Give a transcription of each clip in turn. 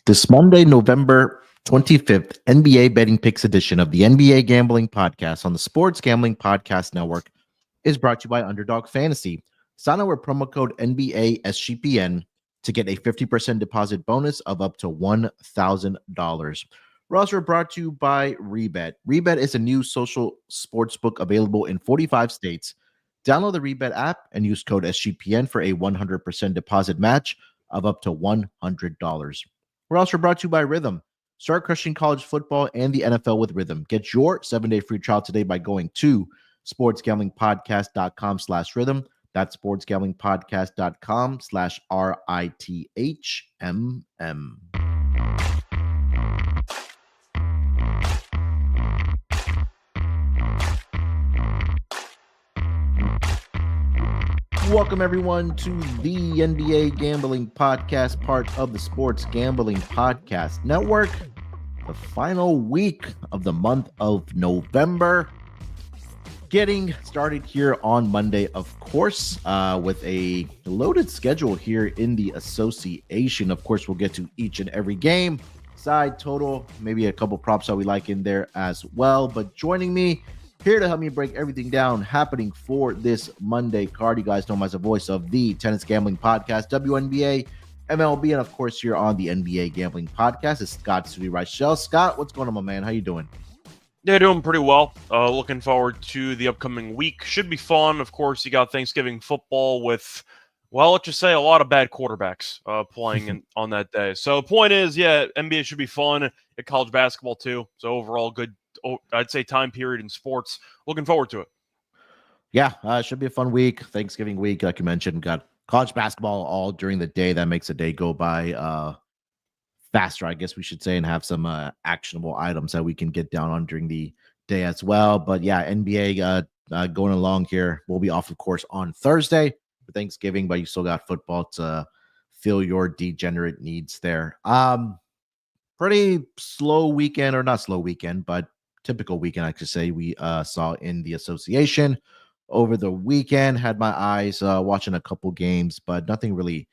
This Monday, November 25th, NBA Betting Picks edition of the NBA Gambling Podcast on the Sports Gambling Podcast Network is brought to you by Underdog Fantasy. Sign up with promo code NBA SGPN to get a 50% deposit bonus of up to $1,000. We're also brought to you by Rebet. Rebet is a new social sportsbook available in 45 states. Download the Rebet app and use code SGPN for a 100% deposit match of up to $100. We're also brought to you by Rhythm. Start crushing college football and the NFL with Rhythm. Get your 7-day free trial today by going to sportsgamblingpodcast.com/rhythm. That's sportsgamblingpodcast.com/RITHMM. Welcome, everyone, to the NBA Gambling Podcast, part of the Sports Gambling Podcast Network. The final week of the month of November. Getting started here on Monday, of course, with a loaded schedule here in the association. Of course, we'll get to each and every game, side total, maybe a couple props that we like in there as well. But joining me here to help me break everything down happening for this Monday card. You guys know him as the voice of the Tennis Gambling Podcast, WNBA, MLB, and of course here on the NBA Gambling Podcast is Scott Reichel. Scott, what's going on, my man? How you doing? Yeah, doing pretty well. Looking forward to the upcoming week. Should be fun. Of course, you got Thanksgiving football with, well, let's just say a lot of bad quarterbacks playing on that day. So the point is, yeah, NBA should be fun. At college basketball too. So overall, good, I'd say, time period in sports. Looking forward to it. Yeah, should be a fun week. Thanksgiving week, like you mentioned, got college basketball all during the day. That makes the day go by faster, I guess we should say, and have some actionable items that we can get down on during the day as well. But yeah, NBA going along here. We'll be off, of course, on Thursday for Thanksgiving, but you still got football to fill your degenerate needs there. Pretty slow weekend, or not slow weekend, but typical weekend, I should say, we saw in the association over the weekend. Had my eyes watching a couple games, but nothing really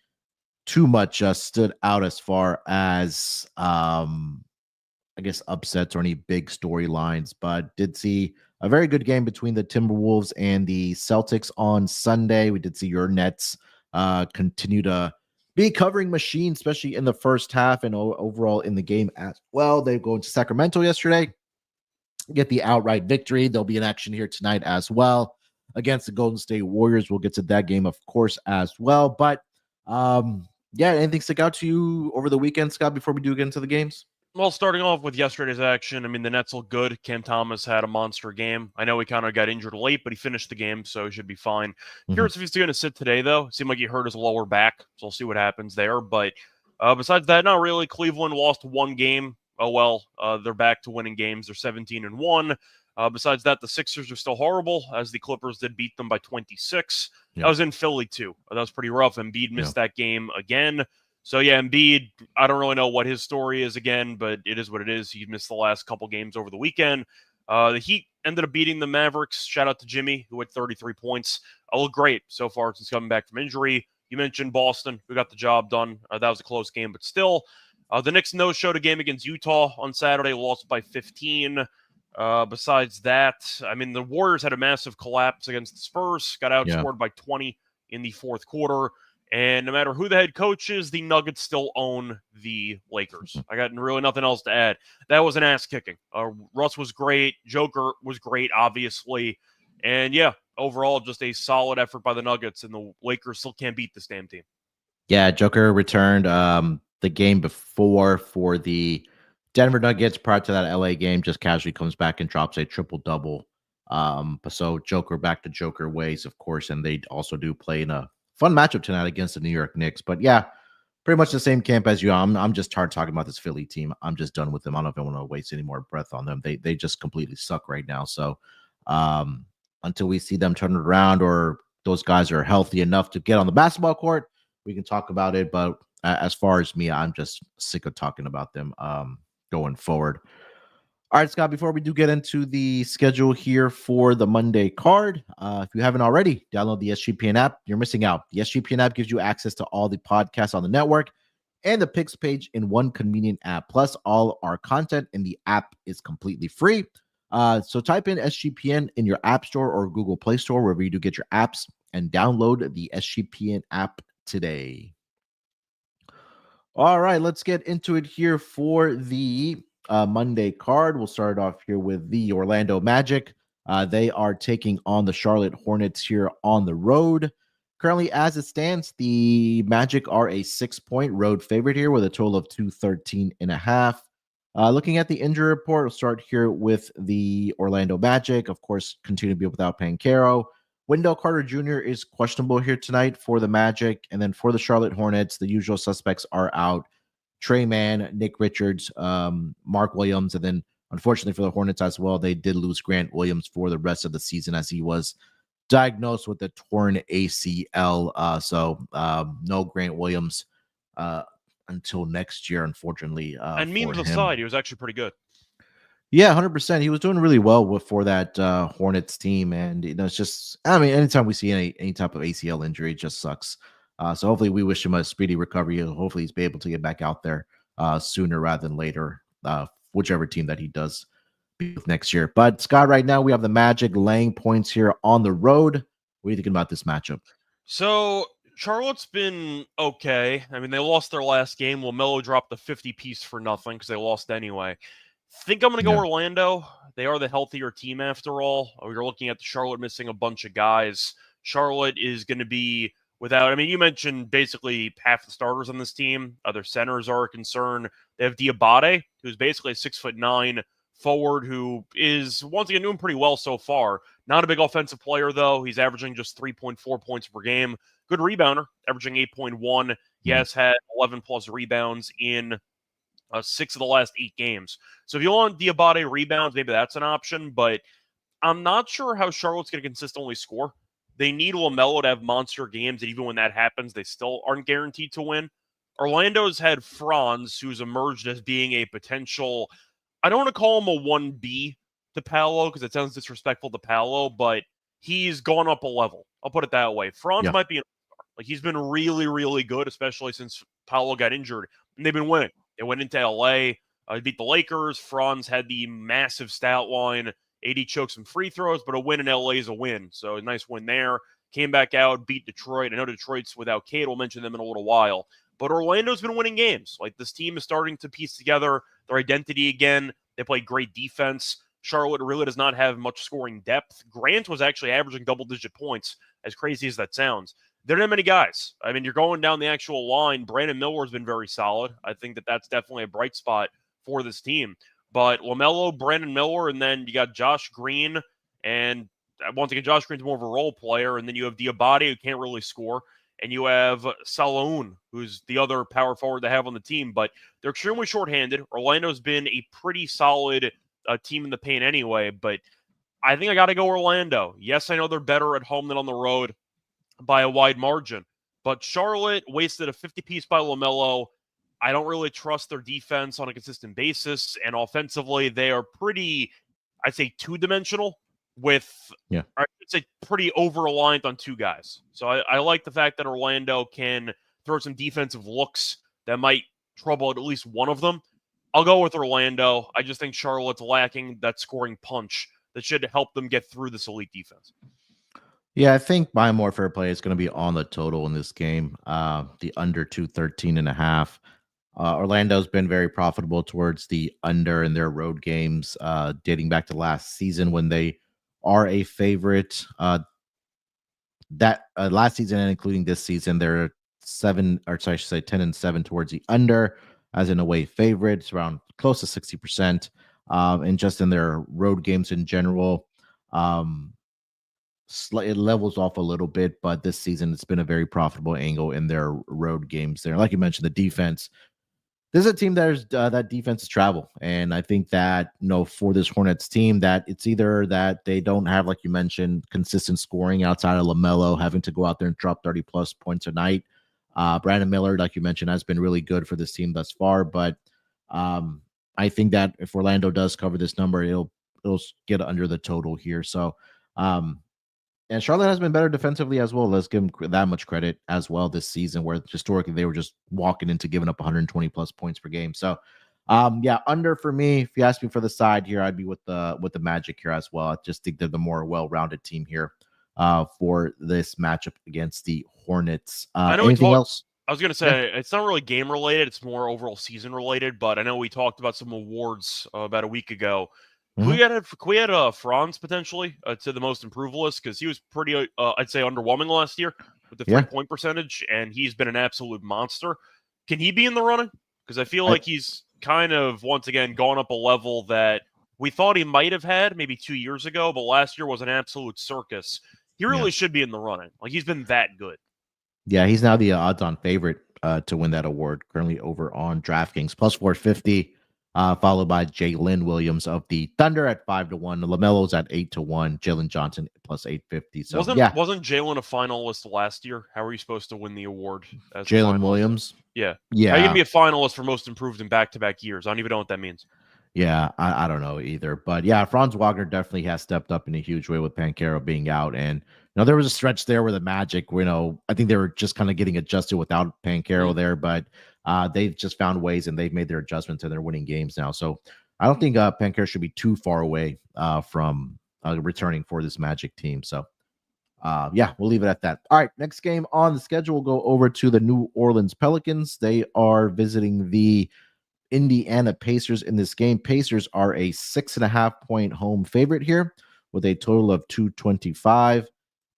too much stood out as far as, I guess, upsets or any big storylines, but did see a very good game between the Timberwolves and the Celtics on Sunday. We did see your Nets continue to be covering machine, especially in the first half and overall in the game as well. They go into Sacramento yesterday, get the outright victory. There'll be an action here tonight as well against the Golden State Warriors. We'll get to that game, of course, as well. But yeah, anything stick out to you over the weekend, Scott, before we do get into the games? Well, starting off with yesterday's action, I mean, the Nets look good. Cam Thomas had a monster game. I know he kind of got injured late, but he finished the game, so he should be fine. Curious if he's going to sit today, though. Seemed like he hurt his lower back, so we'll see what happens there. But besides that, not really. Cleveland lost one game. Oh, well, they're back to winning games. They're 17-1. Besides that, the Sixers are still horrible, as the Clippers did beat them by 26. Yeah. That was in Philly, too. That was pretty rough. Embiid missed that game again. So, yeah, Embiid, I don't really know what his story is again, but it is what it is. He missed the last couple games over the weekend. The Heat ended up beating the Mavericks. Shout out to Jimmy, who had 33 points. I look great so far since coming back from injury. You mentioned Boston, who got the job done. That was a close game, but still. The Knicks no-showed a game against Utah on Saturday, lost by 15. Besides that, I mean, the Warriors had a massive collapse against the Spurs, got outscored by 20 in the fourth quarter. And no matter who the head coach is, the Nuggets still own the Lakers. I got really nothing else to add. That was an ass-kicking. Russ was great. Joker was great, obviously. And, yeah, overall, just a solid effort by the Nuggets, and the Lakers still can't beat this damn team. Yeah, Joker returned the game before for the Denver Nuggets prior to that LA game, just casually comes back and drops a triple-double. So Joker back to Joker ways, of course, and they also do play in a fun matchup tonight against the New York Knicks. But yeah, pretty much the same camp as you. I'm just tired talking about this Philly team. I'm just done with them. I don't know if I want to waste any more breath on them. They just completely suck right now. So until we see them turn it around, or those guys are healthy enough to get on the basketball court, we can talk about it. But as far as me, I'm just sick of talking about them going forward. All right, Scott, before we do get into the schedule here for the Monday card, if you haven't already, download the SGPN app. You're missing out. The SGPN app gives you access to all the podcasts on the network and the picks page in one convenient app. Plus, all our content in the app is completely free. So type in SGPN in your App Store or Google Play Store, wherever you do get your apps, and download the SGPN app today. All right, let's get into it here for the Monday card. We'll start off here with the Orlando Magic. They are taking on the Charlotte Hornets here on the road. Currently, as it stands, the Magic are a 6-point road favorite here with a total of 213.5. Looking at the injury report, we'll start here with the Orlando Magic. Of course, continue to be without Pancaro. Wendell Carter Jr. is questionable here tonight for the Magic. And then for the Charlotte Hornets, the usual suspects are out. Trey Mann, Nick Richards, Mark Williams. And then, unfortunately for the Hornets as well, they did lose Grant Williams for the rest of the season as he was diagnosed with a torn ACL. So no Grant Williams until next year, unfortunately. And memes aside, he was actually pretty good. Yeah, 100%. He was doing really well for that Hornets team. And, it's just, I mean, anytime we see any type of ACL injury, it just sucks. So hopefully we wish him a speedy recovery. Hopefully he's be able to get back out there sooner rather than later, whichever team that he does be with next year. But, Scott, right now we have the Magic laying points here on the road. What are you thinking about this matchup? So Charlotte's been okay. I mean, they lost their last game. LaMelo dropped the 50-piece for nothing because they lost anyway. Think I'm going to go Orlando. They are the healthier team after all. You're looking at the Charlotte missing a bunch of guys. Charlotte is going to be without, I mean, you mentioned basically half the starters on this team. Other centers are a concern. They have Diabate, who's basically a 6'9" forward who is, once again, doing pretty well so far. Not a big offensive player, though. He's averaging just 3.4 points per game. Good rebounder, averaging 8.1. He has had 11-plus rebounds in 6 of the last 8 games. So if you want Diabate rebounds, maybe that's an option, but I'm not sure how Charlotte's going to consistently score. They need LaMelo to have monster games, and even when that happens, they still aren't guaranteed to win. Orlando's had Franz, who's emerged as being a potential, I don't want to call him a 1B to Paolo, because it sounds disrespectful to Paolo, but he's gone up a level. I'll put it that way. Franz might be an all-star. Like, he's been really, really good, especially since Paolo got injured, and they've been winning. They went into LA, beat the Lakers. Franz had the massive stat line. AD choked some free throws, but a win in LA is a win. So a nice win there. Came back out, beat Detroit. I know Detroit's without Cade. We'll mention them in a little while. But Orlando's been winning games. Like, this team is starting to piece together their identity again. They play great defense. Charlotte really does not have much scoring depth. Grant was actually averaging double-digit points, as crazy as that sounds. There aren't many guys. I mean, you're going down the actual line. Brandon Miller's been very solid. I think that that's definitely a bright spot for this team. But LaMelo, Brandon Miller, and then you got Josh Green. And once again, Josh Green's more of a role player. And then you have Diabate, who can't really score. And you have Salaun, who's the other power forward they have on the team. But they're extremely shorthanded. Orlando's been a pretty solid team in the paint anyway. But I think I got to go Orlando. Yes, I know they're better at home than on the road by a wide margin. But Charlotte wasted a 50-piece by LaMelo. I don't really trust their defense on a consistent basis. And offensively, they are pretty, I'd say, two-dimensional with, I would say, pretty over-reliant on 2 guys. So I like the fact that Orlando can throw some defensive looks that might trouble at least one of them. I'll go with Orlando. I just think Charlotte's lacking that scoring punch that should help them get through this elite defense. Yeah, I think my more fair play is going to be on the total in this game, the under 213.5. Orlando's been very profitable towards the under in their road games, dating back to last season when they are a favorite. That last season and including this season, they're 10-7 towards the under as an away favorite. It's around close to 60%. And just in their road games in general, it levels off a little bit, but this season it's been a very profitable angle in their road games there. Like you mentioned, the defense. This is a team that defense is travel, and I think that for this Hornets team, that it's either that they don't have, like you mentioned, consistent scoring outside of LaMelo having to go out there and drop 30+ points a night. Brandon Miller, like you mentioned, has been really good for this team thus far, but I think that if Orlando does cover this number, it'll get under the total here. So And Charlotte has been better defensively as well. Let's give them that much credit as well this season, where historically they were just walking into giving up 120 plus points per game. So, yeah, under for me. If you ask me for the side here, I'd be with the Magic here as well. I just think they're the more well-rounded team here for this matchup against the Hornets. I know Anything else? I was going to say, it's not really game related. It's more overall season related, but I know we talked about some awards about a week ago. Can we add Franz potentially to the most improved list? Because he was pretty, I'd say, underwhelming last year with the 3-point percentage, and he's been an absolute monster. Can he be in the running? Because I feel like he's kind of, once again, gone up a level that we thought he might have had maybe 2 years ago, but last year was an absolute circus. He really should be in the running. Like, he's been that good. Yeah, he's now the odds-on favorite to win that award, currently over on DraftKings, plus 450, followed by Jalen Williams of the Thunder at 5-1. LaMelo's at 8-1. Jalen Johnson plus 850. So wasn't Jalen a finalist last year? How are you supposed to win the award as Jalen Williams? Yeah. Yeah. How are you going to be a finalist for most improved in back-to-back years? I don't even know what that means. Yeah, I don't know either. But yeah, Franz Wagner definitely has stepped up in a huge way with Banchero being out. And there was a stretch there where the Magic, I think they were just kind of getting adjusted without Banchero there, but they've just found ways and they've made their adjustments and they're winning games now. So I don't think Banchero should be too far away from returning for this Magic team. So yeah, we'll leave it at that. All right, next game on the schedule, we'll go over to the New Orleans Pelicans. They are visiting the Indiana Pacers in this game. Pacers are a 6.5-point home favorite here with a total of 225.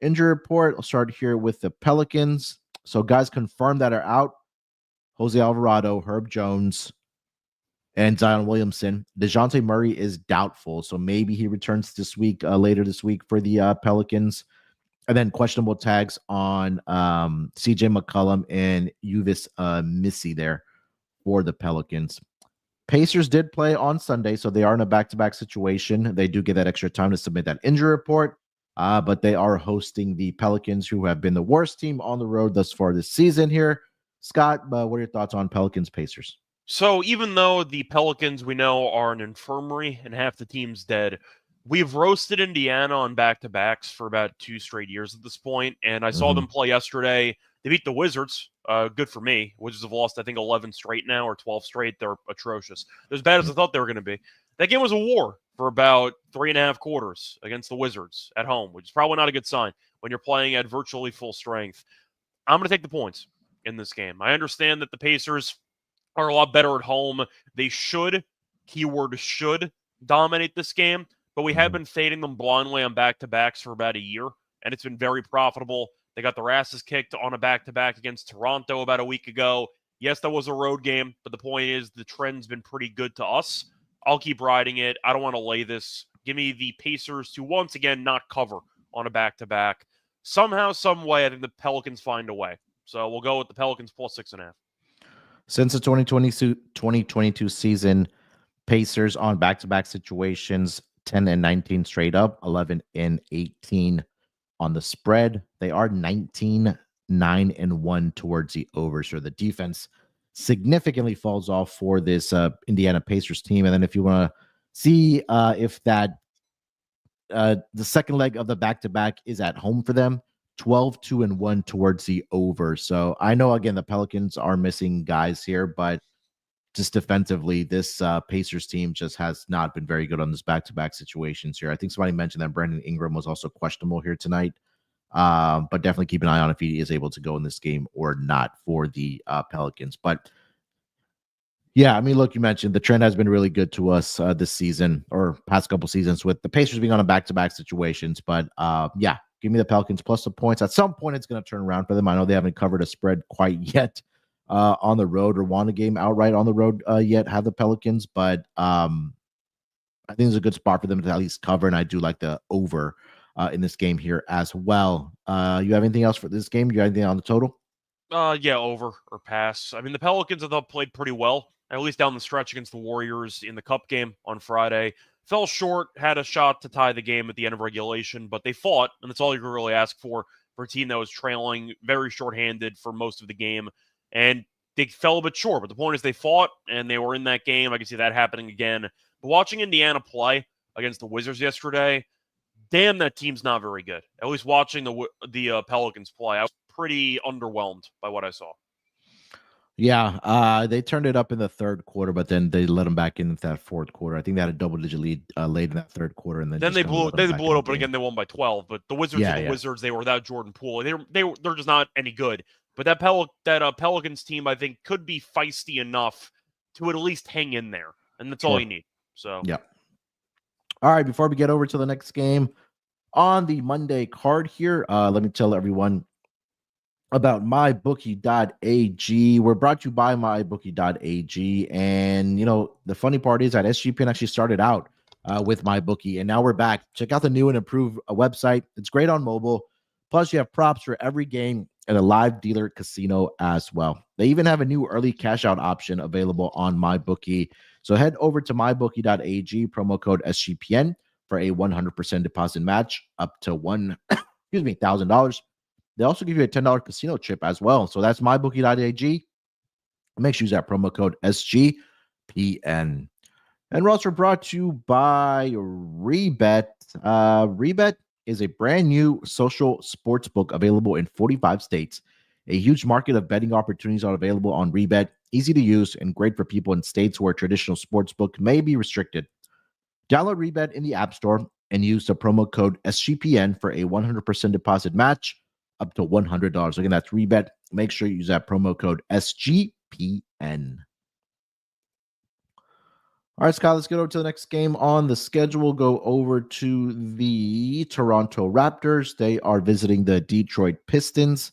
Injury report, I'll start here with the Pelicans. So guys confirmed that are out: Jose Alvarado, Herb Jones, and Zion Williamson. DeJounte Murray is doubtful, so maybe he returns this week, later this week for the Pelicans. And then questionable tags on CJ McCollum and Uvis Missy there for the Pelicans. Pacers did play on Sunday, so they are in a back-to-back situation. They do get that extra time to submit that injury report, but they are hosting the Pelicans, who have been the worst team on the road thus far this season here. Scott, what are your thoughts on Pelicans-Pacers? So even though the Pelicans, we know, are an infirmary and half the team's dead, we've roasted Indiana on back-to-backs for about 2 straight years at this point, and I saw them play yesterday. They beat the Wizards. Good for me. Wizards have lost, I think, 11 straight now, or 12 straight. They're atrocious. They're as bad as I thought they were going to be. That game was a war for about 3.5 quarters against the Wizards at home, which is probably not a good sign when you're playing at virtually full strength. I'm going to take the points in this game. I understand that the Pacers are a lot better at home. They should, keyword should, dominate this game, but we have been fading them blindly on back-to-backs for about a year, and it's been very profitable. They got their asses kicked on a back-to-back against Toronto about a week ago. Yes, that was a road game, but the point is the trend's been pretty good to us. I'll keep riding it. I don't want to lay this. Give me the Pacers to once again not cover on a back-to-back. Somehow, some way, I think the Pelicans find a way. So we'll go with the Pelicans plus 6.5. Since the 2022 season, Pacers on back-to-back situations, 10-19 straight up, 11-18 on the spread. They are 19-9-1 towards the over. So the defense significantly falls off for this Indiana Pacers team. And then if you want to see if that the second leg of the back-to-back is at home for them, 12-2-1 towards the over. So I know, again, the Pelicans are missing guys here, but just defensively, this Pacers team just has not been very good on this back-to-back situations here. I think somebody mentioned that Brandon Ingram was also questionable here tonight, but definitely keep an eye on if he is able to go in this game or not for the Pelicans. But yeah, I mean, look, you mentioned the trend has been really good to us this season or past couple seasons with the Pacers being on a back-to-back situations. But yeah, give me the Pelicans plus the points. At some point, it's going to turn around for them. I know they haven't covered a spread quite yet on the road or won a game outright on the road yet, have the Pelicans. But I think it's a good spot for them to at least cover. And I do like the over in this game here as well. You have anything else for this game? You have anything on the total? Yeah, over or pass. I mean, the Pelicans, I thought, played pretty well, at least down the stretch against the Warriors in the Cup game on Friday. Fell short, had a shot to tie the game at the end of regulation, but they fought, and that's all you can really ask for a team that was trailing, very shorthanded for most of the game, and they fell a bit short. But the point is they fought, and they were in that game. I can see that happening again. But watching Indiana play against the Wizards yesterday, damn, that team's not very good. At least watching the Pelicans play, I was pretty underwhelmed by what I saw. Yeah, they turned it up in the third quarter, but then they let them back in that fourth quarter. I think they had a double-digit lead late in that third quarter, and then they blew it open again. They won by 12, but the Wizards are the Wizards. They were without Jordan Poole. They're just not any good. But that Pelicans team, I think, could be feisty enough to at least hang in there, and that's all you need. So yeah. All right, before we get over to the next game on the Monday card here, let me tell everyone about mybookie.ag. We're brought to you by mybookie.ag. And, the funny part is that SGPN actually started out with MyBookie, and now we're back. Check out the new and improved website. It's great on mobile. Plus, you have props for every game and a live dealer casino as well. They even have a new early cash out option available on MyBookie. So head over to mybookie.ag, promo code SGPN for a 100% deposit match up to $1,000. They also give you a $10 casino chip as well. So that's mybookie.ag. Make sure you use that promo code SGPN. And we're also brought to you by Rebet. Rebet is a brand new social sports book available in 45 states. A huge market of betting opportunities are available on Rebet. Easy to use and great for people in states where traditional sports book may be restricted. Download Rebet in the App Store and use the promo code SGPN for a 100% deposit match up to $100. Again, that's Rebet. Make sure you use that promo code SGPN. All right, Scott, let's get over to the next game on the schedule. Go over to the Toronto Raptors. They are visiting the Detroit Pistons.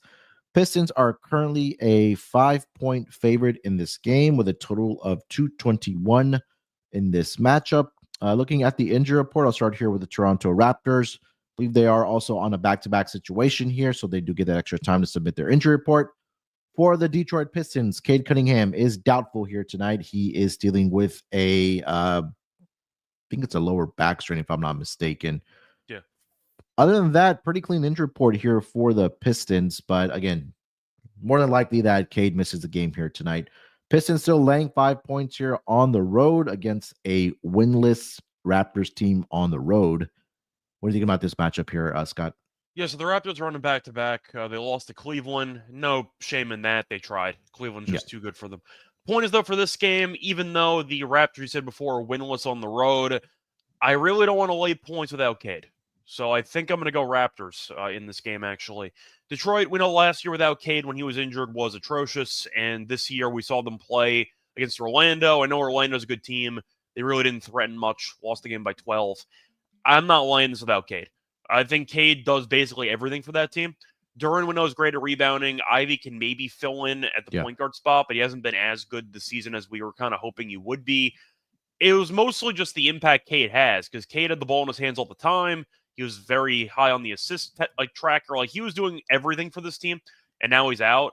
Pistons are currently a 5-point favorite in this game with a total of 221 in this matchup. Looking at the injury report, I'll start here with the Toronto Raptors. I believe they are also on a back-to-back situation here, so they do get that extra time to submit their injury report. For the Detroit Pistons, Cade Cunningham is doubtful here tonight. He is dealing with I think it's a lower back strain, if I'm not mistaken. Yeah. Other than that, pretty clean injury report here for the Pistons. But again, more than likely that Cade misses the game here tonight. Pistons still laying 5 points here on the road against a winless Raptors team on the road. What do you think about this matchup here, Scott? Yeah, so the Raptors are running back-to-back. They lost to Cleveland. No shame in that. They tried. Cleveland's just too good for them. Point is, though, for this game, even though the Raptors, you said before, are winless on the road, I really don't want to lay points without Cade. So I think I'm going to go Raptors in this game, actually. Detroit, we know last year without Cade when he was injured was atrocious, and this year we saw them play against Orlando. I know Orlando's a good team. They really didn't threaten much. Lost the game by 12. I'm not laying this without Cade. I think Cade does basically everything for that team. Duran, we know, is great at rebounding. Ivy can maybe fill in at the point guard spot, but he hasn't been as good this season as we were kind of hoping he would be. It was mostly just the impact Cade has, because Cade had the ball in his hands all the time. He was very high on the assist tracker. He was doing everything for this team, and now he's out.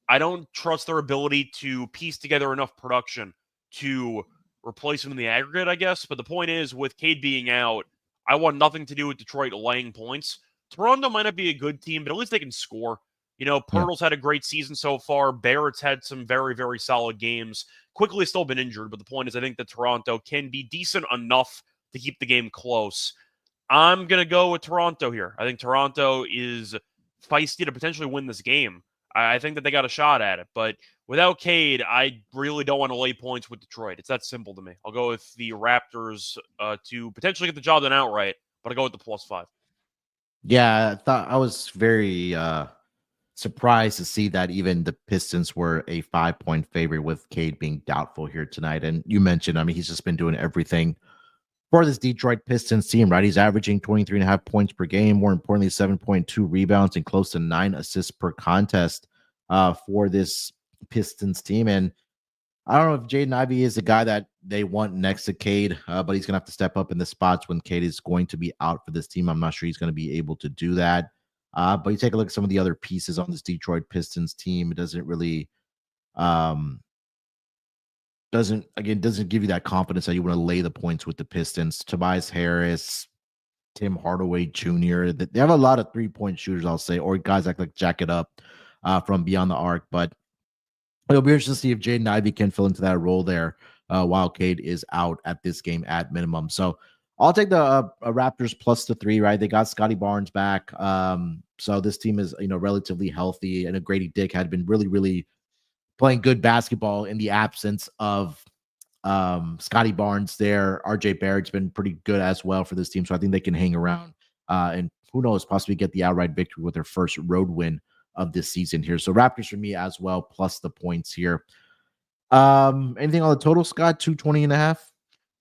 I don't trust their ability to piece together enough production to replace him in the aggregate, I guess. But the point is, with Cade being out, I want nothing to do with Detroit laying points. Toronto might not be a good team, but at least they can score. Pirtle's had a great season so far. Barrett's had some very, very solid games. Quickly still been injured, but the point is I think that Toronto can be decent enough to keep the game close. I'm going to go with Toronto here. I think Toronto is feisty to potentially win this game. I think that they got a shot at it, but without Cade, I really don't want to lay points with Detroit. It's that simple to me. I'll go with the Raptors to potentially get the job done outright, but I'll go with the +5. Yeah, I was very surprised to see that even the Pistons were a 5-point favorite with Cade being doubtful here tonight. And you mentioned, he's just been doing everything for this Detroit Pistons team, right? He's averaging 23.5 points per game. More importantly, 7.2 rebounds and close to 9 assists per contest for this Pistons team. And I don't know if Jaden Ivey is the guy that they want next to Cade, but he's going to have to step up in the spots when Cade is going to be out for this team. I'm not sure he's going to be able to do that. But you take a look at some of the other pieces on this Detroit Pistons team. It doesn't really doesn't give you that confidence that you want to lay the points with the Pistons. Tobias Harris, Tim Hardaway Jr. They have a lot of 3-point shooters, I'll say, or guys that like jack it up from beyond the arc. But it'll be interesting to see if Jaden Ivey can fill into that role there while Cade is out at this game at minimum. So I'll take the Raptors plus the 3, right? They got Scotty Barnes back. So this team is, relatively healthy, and Grady Dick had been really, really playing good basketball in the absence of Scotty Barnes there. RJ Barrett's been pretty good as well for this team. So I think they can hang around and who knows, possibly get the outright victory with their first road win of this season here. So Raptors for me as well, plus the points here. Anything on the total, Scott? 220.5?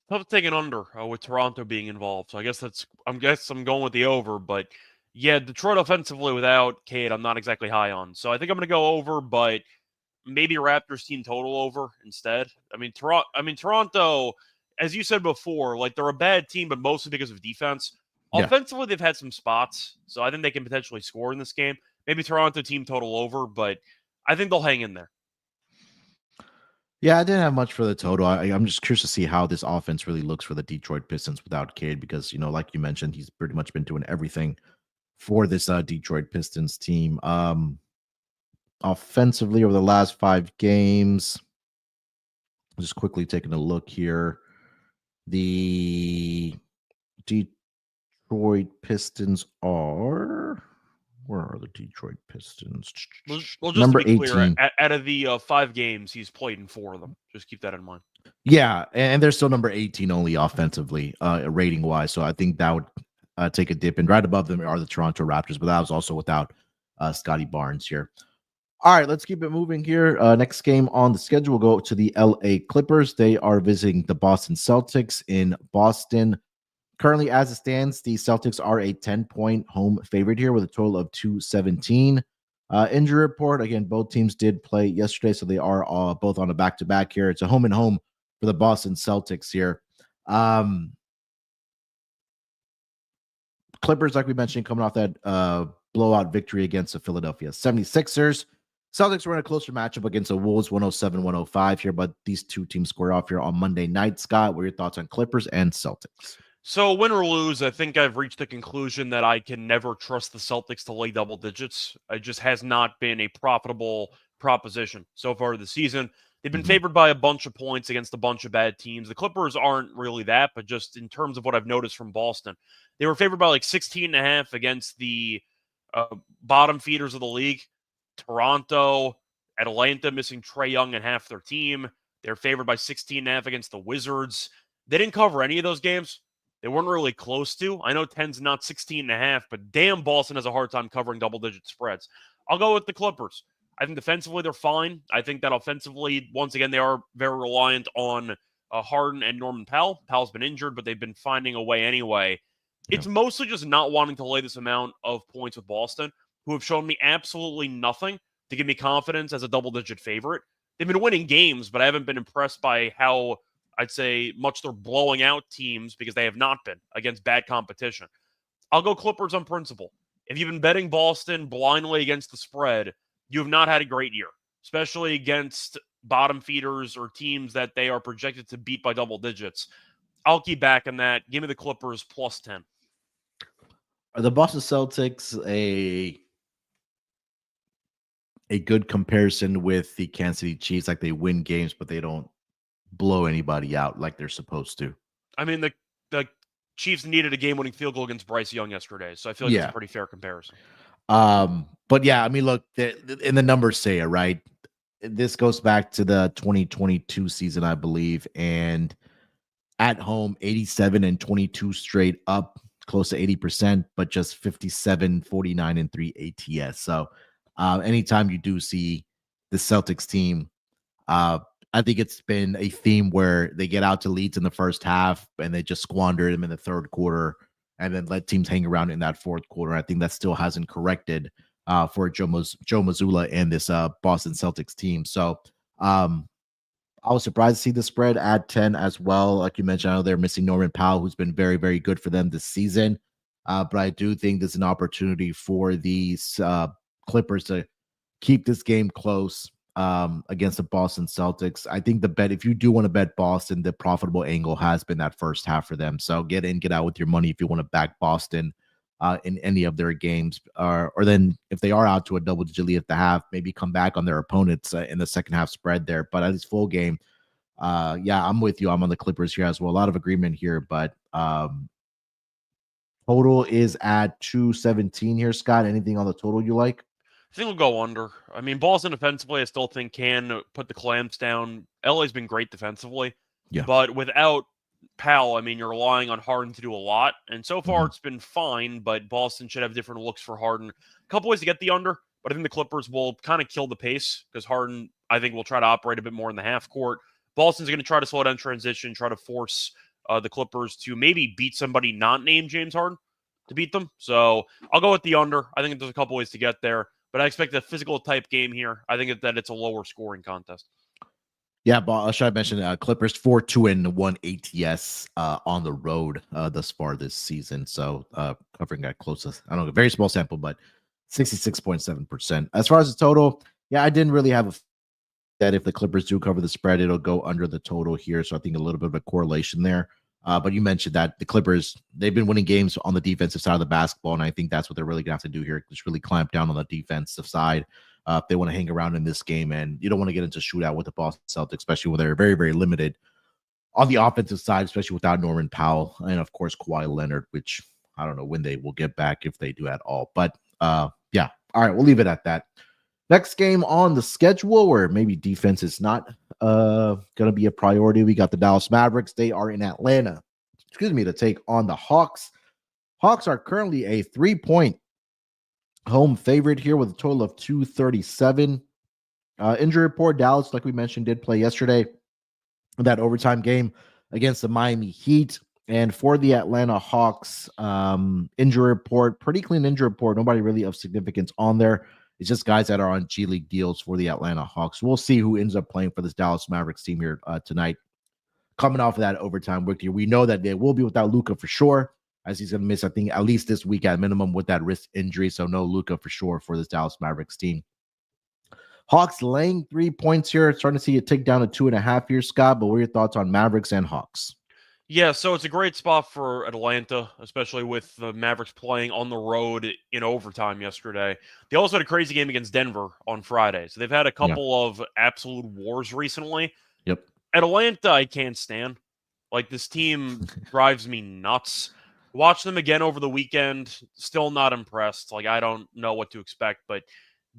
Tough to take an under with Toronto being involved. So I guess I'm going with the over, but yeah, Detroit offensively without Cade, I'm not exactly high on. So I think I'm going to go over, but maybe Raptors team total over instead. I mean, Toronto, as you said before, like they're a bad team, but mostly because of defense. Yeah. Offensively, they've had some spots, so I think they can potentially score in this game. Maybe Toronto team total over, but I think they'll hang in there. Yeah, I didn't have much for the total. I'm just curious to see how this offense really looks for the Detroit Pistons without Cade, because, like you mentioned, he's pretty much been doing everything for this Detroit Pistons team. Offensively over the last 5 games, just quickly taking a look here. The Detroit Pistons are... Where are the Detroit Pistons? Well, just number to be clear, 18. out of the 5 games, he's played in 4 of them. Just keep that in mind. Yeah, and they're still number 18 only offensively, rating wise. So I think that would take a dip. And right above them are the Toronto Raptors, but that was also without Scotty Barnes here. All right, let's keep it moving here. Next game on the schedule, we'll go to the LA Clippers. They are visiting the Boston Celtics in Boston. Currently, as it stands, the Celtics are a 10-point home favorite here with a total of 217. Injury report, again, both teams did play yesterday, so they are both on a back-to-back here. It's a home and home for the Boston Celtics here. Clippers, like we mentioned, coming off that blowout victory against the Philadelphia 76ers. Celtics were in a closer matchup against the Wolves, 107-105 here, but these two teams square off here on Monday night. Scott, what are your thoughts on Clippers and Celtics? So win or lose, I think I've reached the conclusion that I can never trust the Celtics to lay double digits. It just has not been a profitable proposition so far this season. They've been favored by a bunch of points against a bunch of bad teams. The Clippers aren't really that, but just in terms of what I've noticed from Boston, they were favored by like 16.5 against the bottom feeders of the league. Toronto, Atlanta missing Trae Young and half their team. They're favored by 16.5 against the Wizards. They didn't cover any of those games. They weren't really close to. I know 10's not 16.5, but damn, Boston has a hard time covering double-digit spreads. I'll go with the Clippers. I think defensively they're fine. I think that offensively, once again, they are very reliant on Harden and Norman Powell. Powell's been injured, but they've been finding a way anyway. It's mostly just not wanting to lay this amount of points with Boston, who have shown me absolutely nothing to give me confidence as a double-digit favorite. They've been winning games, but I haven't been impressed by how, I'd say, much they're blowing out teams, because they have not been against bad competition. I'll go Clippers on principle. If you've been betting Boston blindly against the spread, you have not had a great year, especially against bottom feeders or teams that they are projected to beat by double digits. I'll keep backing that. Give me the Clippers plus 10. Are the Boston Celtics a good comparison with the Kansas City Chiefs? Like, they win games, but they don't blow anybody out like they're supposed to. I mean, the Chiefs needed a game-winning field goal against Bryce Young yesterday, so I feel like it's a pretty fair comparison. But yeah, I mean, look, and the numbers say it, right? This goes back to the 2022 season, I believe, and at home, 87-22 straight up, close to 80%, but just 57, 49, and 3 ATS. So anytime you do see the Celtics team, I think it's been a theme where they get out to leads in the first half and they just squander them in the third quarter and then let teams hang around in that fourth quarter. I think that still hasn't corrected for Joe Mazzulla and this Boston Celtics team. So I was surprised to see the spread at 10 as well. Like you mentioned, I know they're missing Norman Powell, who's been very, very good for them this season. But I do think there's an opportunity for these Clippers to keep this game close against the Boston Celtics. I think the bet, if you do want to bet Boston, the profitable angle has been that first half for them. So get in, get out with your money if you want to back Boston in any of their games. Or then if they are out to a double-digit lead at the half, maybe come back on their opponents in the second half spread there. But at least full game, Yeah, I'm with you. I'm on the Clippers here as well. A lot of agreement here, but total is at 217 here, Scott. Anything on the total you like? I think we'll go under. I mean, Boston defensively, I still think can put the clamps down. LA's been great defensively, Yeah. but without Powell, I mean, you're relying on Harden to do a lot, and so far it's been fine. But Boston should have different looks for Harden. A couple ways to get the under, but I think the Clippers will kind of kill the pace because Harden, I think, will try to operate a bit more in the half court. Boston's going to try to slow down transition, try to force the Clippers to maybe beat somebody not named James Harden to beat them. So I'll go with the under. I think there's a couple ways to get there. But I expect a physical type game here. I think that it's a lower scoring contest. Yeah, but should I mention Clippers 4-2-1 ATS on the road thus far this season. So covering that closest, I don't know, very small sample, but 66.7%. As far as the total, yeah, I didn't really have that if the Clippers do cover the spread, it'll go under the total here. So I think a little bit of a correlation there. But you mentioned that the Clippers, they've been winning games on the defensive side of the basketball, and I think that's what they're really going to have to do here, just really clamp down on the defensive side if they want to hang around in this game. And you don't want to get into shootout with the Boston Celtics, especially when they're very, very limited on the offensive side, especially without Norman Powell and, of course, Kawhi Leonard, which I don't know when they will get back, if they do at all. But, yeah, all right, we'll leave it at that. Next game on the schedule, where maybe defense is not going to be a priority. We got the Dallas Mavericks. They are in Atlanta, to take on the Hawks. Hawks are currently a 3-point home favorite here with a total of 237. Injury report, Dallas, like we mentioned, did play yesterday in that overtime game against the Miami Heat. And for the Atlanta Hawks, injury report, pretty clean injury report. Nobody really of significance on there. It's just guys that are on G League deals for the Atlanta Hawks. We'll see who ends up playing for this Dallas Mavericks team here tonight. Coming off of that overtime victory, we know that they will be without Luka for sure, as he's going to miss, I think, at least this week at minimum with that wrist injury. So no Luka for sure for this Dallas Mavericks team. Hawks laying 3 points here. Starting to see it tick down to 2.5 here, Scott. But what are your thoughts on Mavericks and Hawks? Yeah, so it's a great spot for Atlanta, especially with the Mavericks playing on the road in overtime yesterday. They also had a crazy game against Denver on Friday. So they've had a couple of absolute wars recently. Yep. Atlanta, I can't stand. Like, this team drives me nuts. Watch them again over the weekend. Still not impressed. Like, I don't know what to expect, but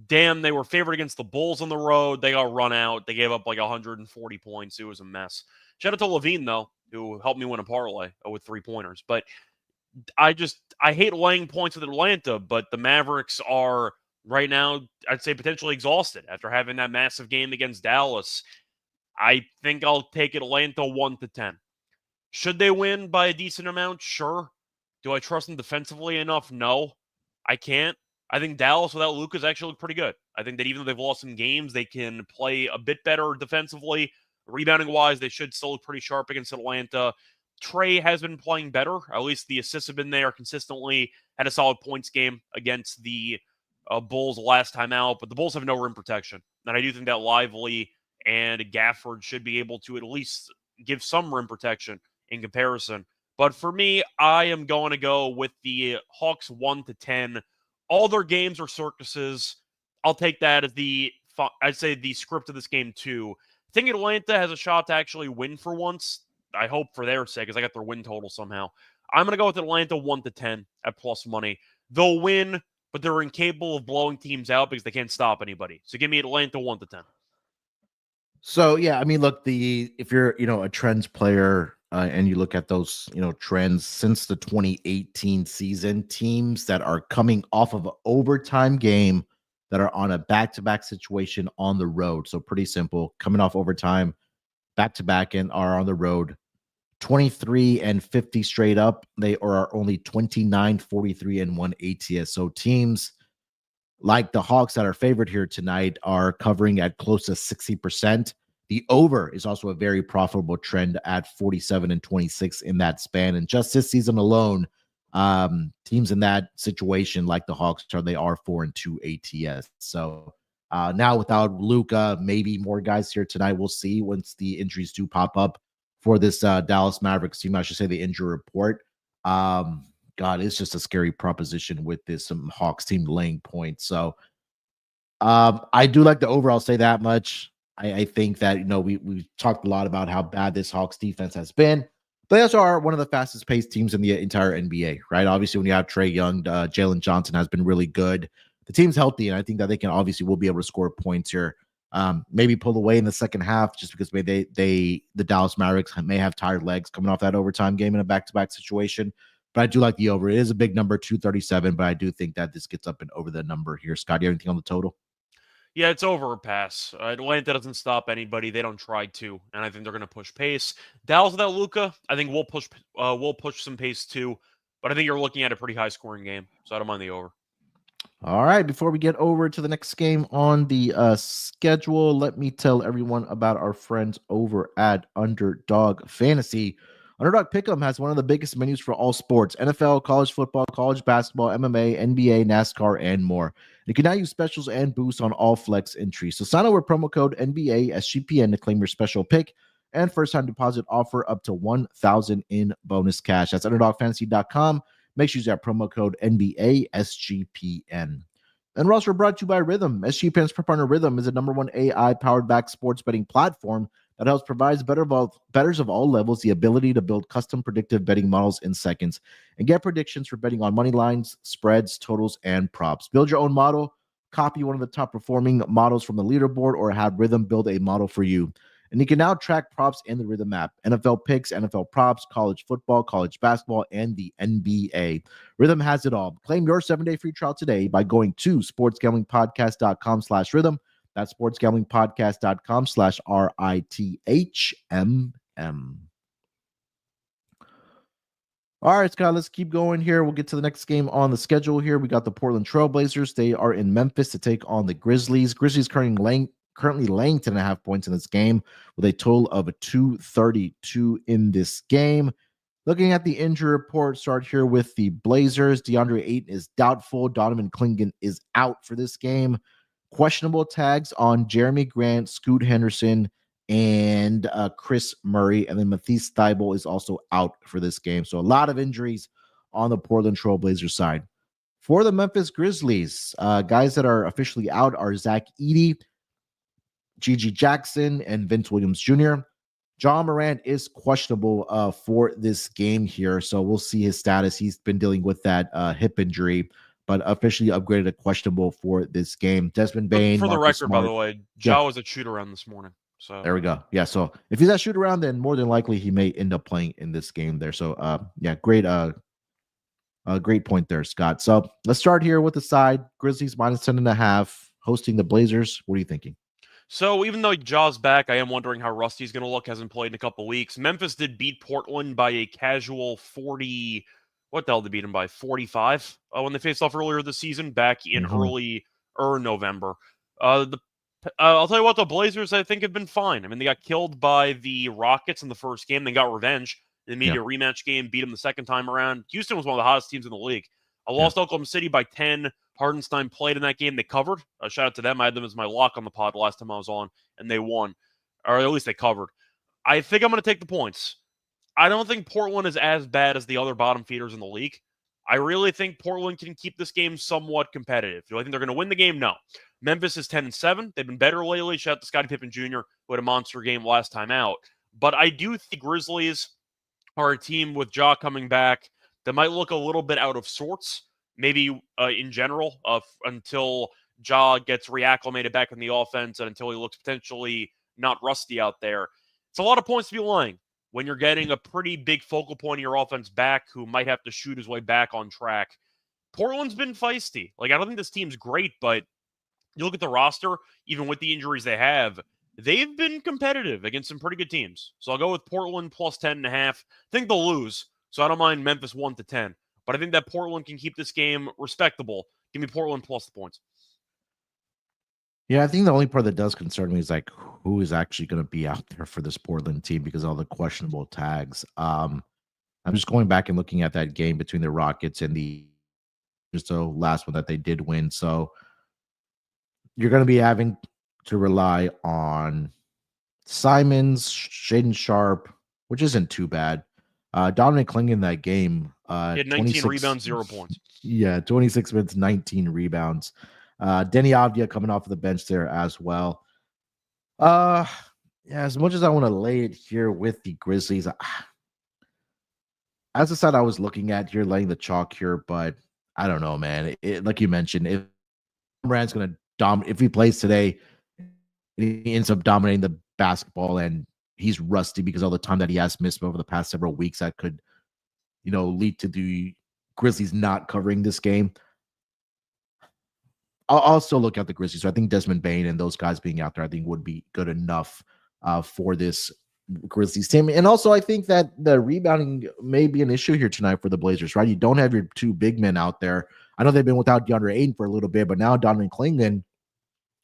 damn, they were favored against the Bulls on the road. They got run out. They gave up like 140 points. It was a mess. Shout out to Levine, though, who helped me win a parlay with 3-pointers. But I hate laying points with Atlanta, but the Mavericks are right now, I'd say, potentially exhausted after having that massive game against Dallas. I think I'll take Atlanta 1-10. Should they win by a decent amount? Sure. Do I trust them defensively enough? No, I can't. I think Dallas without Luka's actually look pretty good. I think that even though they've lost some games, they can play a bit better defensively. Rebounding-wise, they should still look pretty sharp against Atlanta. Trey has been playing better. At least the assists have been there consistently. Had a solid points game against the Bulls last time out, but the Bulls have no rim protection. And I do think that Lively and Gafford should be able to at least give some rim protection in comparison. But for me, I am going to go with the Hawks 1-10. All their games are circuses. I'll take that as I'd say the script of this game too. I think Atlanta has a shot to actually win for once. I hope for their sake, because I got their win total somehow. I'm going to go with Atlanta 1-10 at plus money. They'll win, but they're incapable of blowing teams out because they can't stop anybody. So give me Atlanta 1-10. So, yeah, I mean, look, if you're, a trends player and you look at those, trends since the 2018 season, teams that are coming off of an overtime game that are on a back-to-back situation on the road. So pretty simple, coming off overtime, back-to-back and are on the road, 23-50 straight up. They are only 29-43-1 ATS. So teams like the Hawks that are favored here tonight are covering at close to 60%. The over is also a very profitable trend at 47-26 in that span. And just this season alone, teams in that situation like the Hawks they are 4-2 ATS. So now without Luka, maybe more guys here tonight. We'll see once the injuries do pop up for this Dallas Mavericks team. I should say the injury report. God, it's just a scary proposition with this Hawks team laying points. So I do like the over. I'll say that much. I think that, we talked a lot about how bad this Hawks defense has been. They also are one of the fastest paced teams in the entire NBA, right? Obviously, when you have Trae Young, Jalen Johnson has been really good. The team's healthy, and I think that they will be able to score points here. Maybe pull away in the second half just because maybe the Dallas Mavericks may have tired legs coming off that overtime game in a back-to-back situation. But I do like the over. It is a big number, 237, but I do think that this gets up and over the number here. Scott, do you have anything on the total? Yeah, it's over a pass. Atlanta doesn't stop anybody. They don't try to, and I think they're going to push pace. Dallas without Luka, I think we'll push some pace too, but I think you're looking at a pretty high scoring game, so I don't mind the over. All right, before we get over to the next game on the schedule, let me tell everyone about our friends over at Underdog Fantasy. Underdog Pick'em has one of the biggest menus for all sports: NFL, college football, college basketball, MMA, NBA, NASCAR, and more. You can now use specials and boosts on all flex entries. So sign up with promo code NBA SGPN to claim your special pick and first-time deposit offer up to $1,000 in bonus cash. That's UnderdogFantasy.com. Make sure you use that promo code NBA SGPN. And we're also brought to you by Rhythm. SGPN's Pro Partner Rhythm is the #1 AI-powered back sports betting platform that helps provide bettors of all levels the ability to build custom predictive betting models in seconds and get predictions for betting on money lines, spreads, totals, and props. Build your own model, copy one of the top performing models from the leaderboard, or have Rhythm build a model for you. And you can now track props in the Rhythm app: NFL picks, NFL props, college football, college basketball, and the NBA. Rhythm has it all. Claim your 7-day free trial today by going to sportsgamblingpodcast.com/rhythm. That's sportsgamblingpodcast.com/RITHMM. All right, Scott, let's keep going here. We'll get to the next game on the schedule here. We got the Portland Trailblazers. They are in Memphis to take on the Grizzlies. Grizzlies currently laying 10.5 points in this game with a total of 232 in this game. Looking at the injury report, start here with the Blazers. DeAndre Ayton is doubtful. Donovan Clingan is out for this game. Questionable tags on Jeremy Grant, Scoot Henderson, and Chris Murray. And then Matisse Thybulle is also out for this game. So a lot of injuries on the Portland Trailblazers side. For the Memphis Grizzlies, guys that are officially out are Zach Edey, Gigi Jackson, and Vince Williams Jr. John Morant is questionable for this game here, so we'll see his status. He's been dealing with that hip injury, but officially upgraded to questionable for this game. Desmond Bane. For the Marcus record, Smart, by the way, Ja was a shoot around this morning. So there we go. Yeah, so if he's at shoot around, then more than likely he may end up playing in this game there. So great great point there, Scott. So let's start here with the side. Grizzlies -10.5 hosting the Blazers. What are you thinking? So even though Ja's back, I am wondering how rusty he's going to look. Hasn't played in a couple weeks. Memphis did beat Portland by a casual 40. What the hell did they beat him by? 45 when they faced off earlier this season, back in early November. I'll tell you what, the Blazers, I think, have been fine. I mean, they got killed by the Rockets in the first game. They got revenge. They made a rematch game, beat them the second time around. Houston was one of the hottest teams in the league. I lost Oklahoma City by 10. Hardenstein played in that game. They covered. Shout out to them. I had them as my lock on the pod last time I was on, and they won. Or at least they covered. I think I'm going to take the points. I don't think Portland is as bad as the other bottom feeders in the league. I really think Portland can keep this game somewhat competitive. Do I think they're going to win the game? No. Memphis is 10-7. They've been better lately. Shout out to Scottie Pippen Jr., who had a monster game last time out. But I do think Grizzlies are a team with Ja coming back that might look a little bit out of sorts. Maybe in general, until Ja gets reacclimated back in the offense and until he looks potentially not rusty out there. It's a lot of points to be laying when you're getting a pretty big focal point of your offense back who might have to shoot his way back on track. Portland's been feisty. I don't think this team's great, but you look at the roster, even with the injuries they have, they've been competitive against some pretty good teams. So I'll go with Portland plus 10.5. I think they'll lose, so I don't mind Memphis 1-10. But I think that Portland can keep this game respectable. Give me Portland plus the points. Yeah, I think the only part that does concern me is who is actually going to be out there for this Portland team because of all the questionable tags. I'm just going back and looking at that game between the Rockets and the last one that they did win. So you're going to be having to rely on Simons, Shaden Sharp, which isn't too bad. Dominic Kling in that game. He had 19 rebounds, 0 points. Yeah, 26 minutes, 19 rebounds. Denny Avdia coming off of the bench there as well. Uh, yeah, as much as I want to lay it here with the Grizzlies, as a side I was looking at here, laying the chalk here, but I don't know, man. Like you mentioned, if Brand's going to dominate, if he plays today, he ends up dominating the basketball and he's rusty because all the time that he has missed over the past several weeks, that could, lead to the Grizzlies not covering this game. I'll still look at the Grizzlies. So I think Desmond Bane and those guys being out there, I think would be good enough for this Grizzlies team. And also, I think that the rebounding may be an issue here tonight for the Blazers, right? You don't have your two big men out there. I know they've been without DeAndre Ayton for a little bit, but now Donovan Clingan.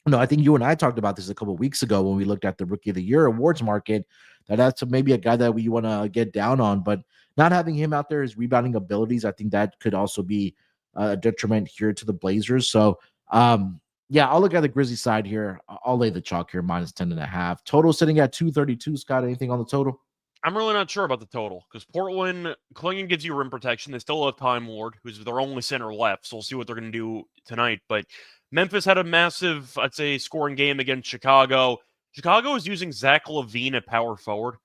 No, I think you and I talked about this a couple of weeks ago when we looked at the Rookie of the Year awards market. That's maybe a guy that we want to get down on, but not having him out there, his rebounding abilities, I think that could also be a detriment here to the Blazers. So, yeah, I'll look at the Grizzly side here. I'll lay the chalk here, minus 10.5. Total sitting at 232. Scott, anything on the total? I'm really not sure about the total because Portland, Clingan gives you rim protection. They still have Time Lord, who's their only center left. So we'll see what they're going to do tonight. But Memphis had a massive, I'd say, scoring game against Chicago. Chicago is using Zach LaVine at power forward.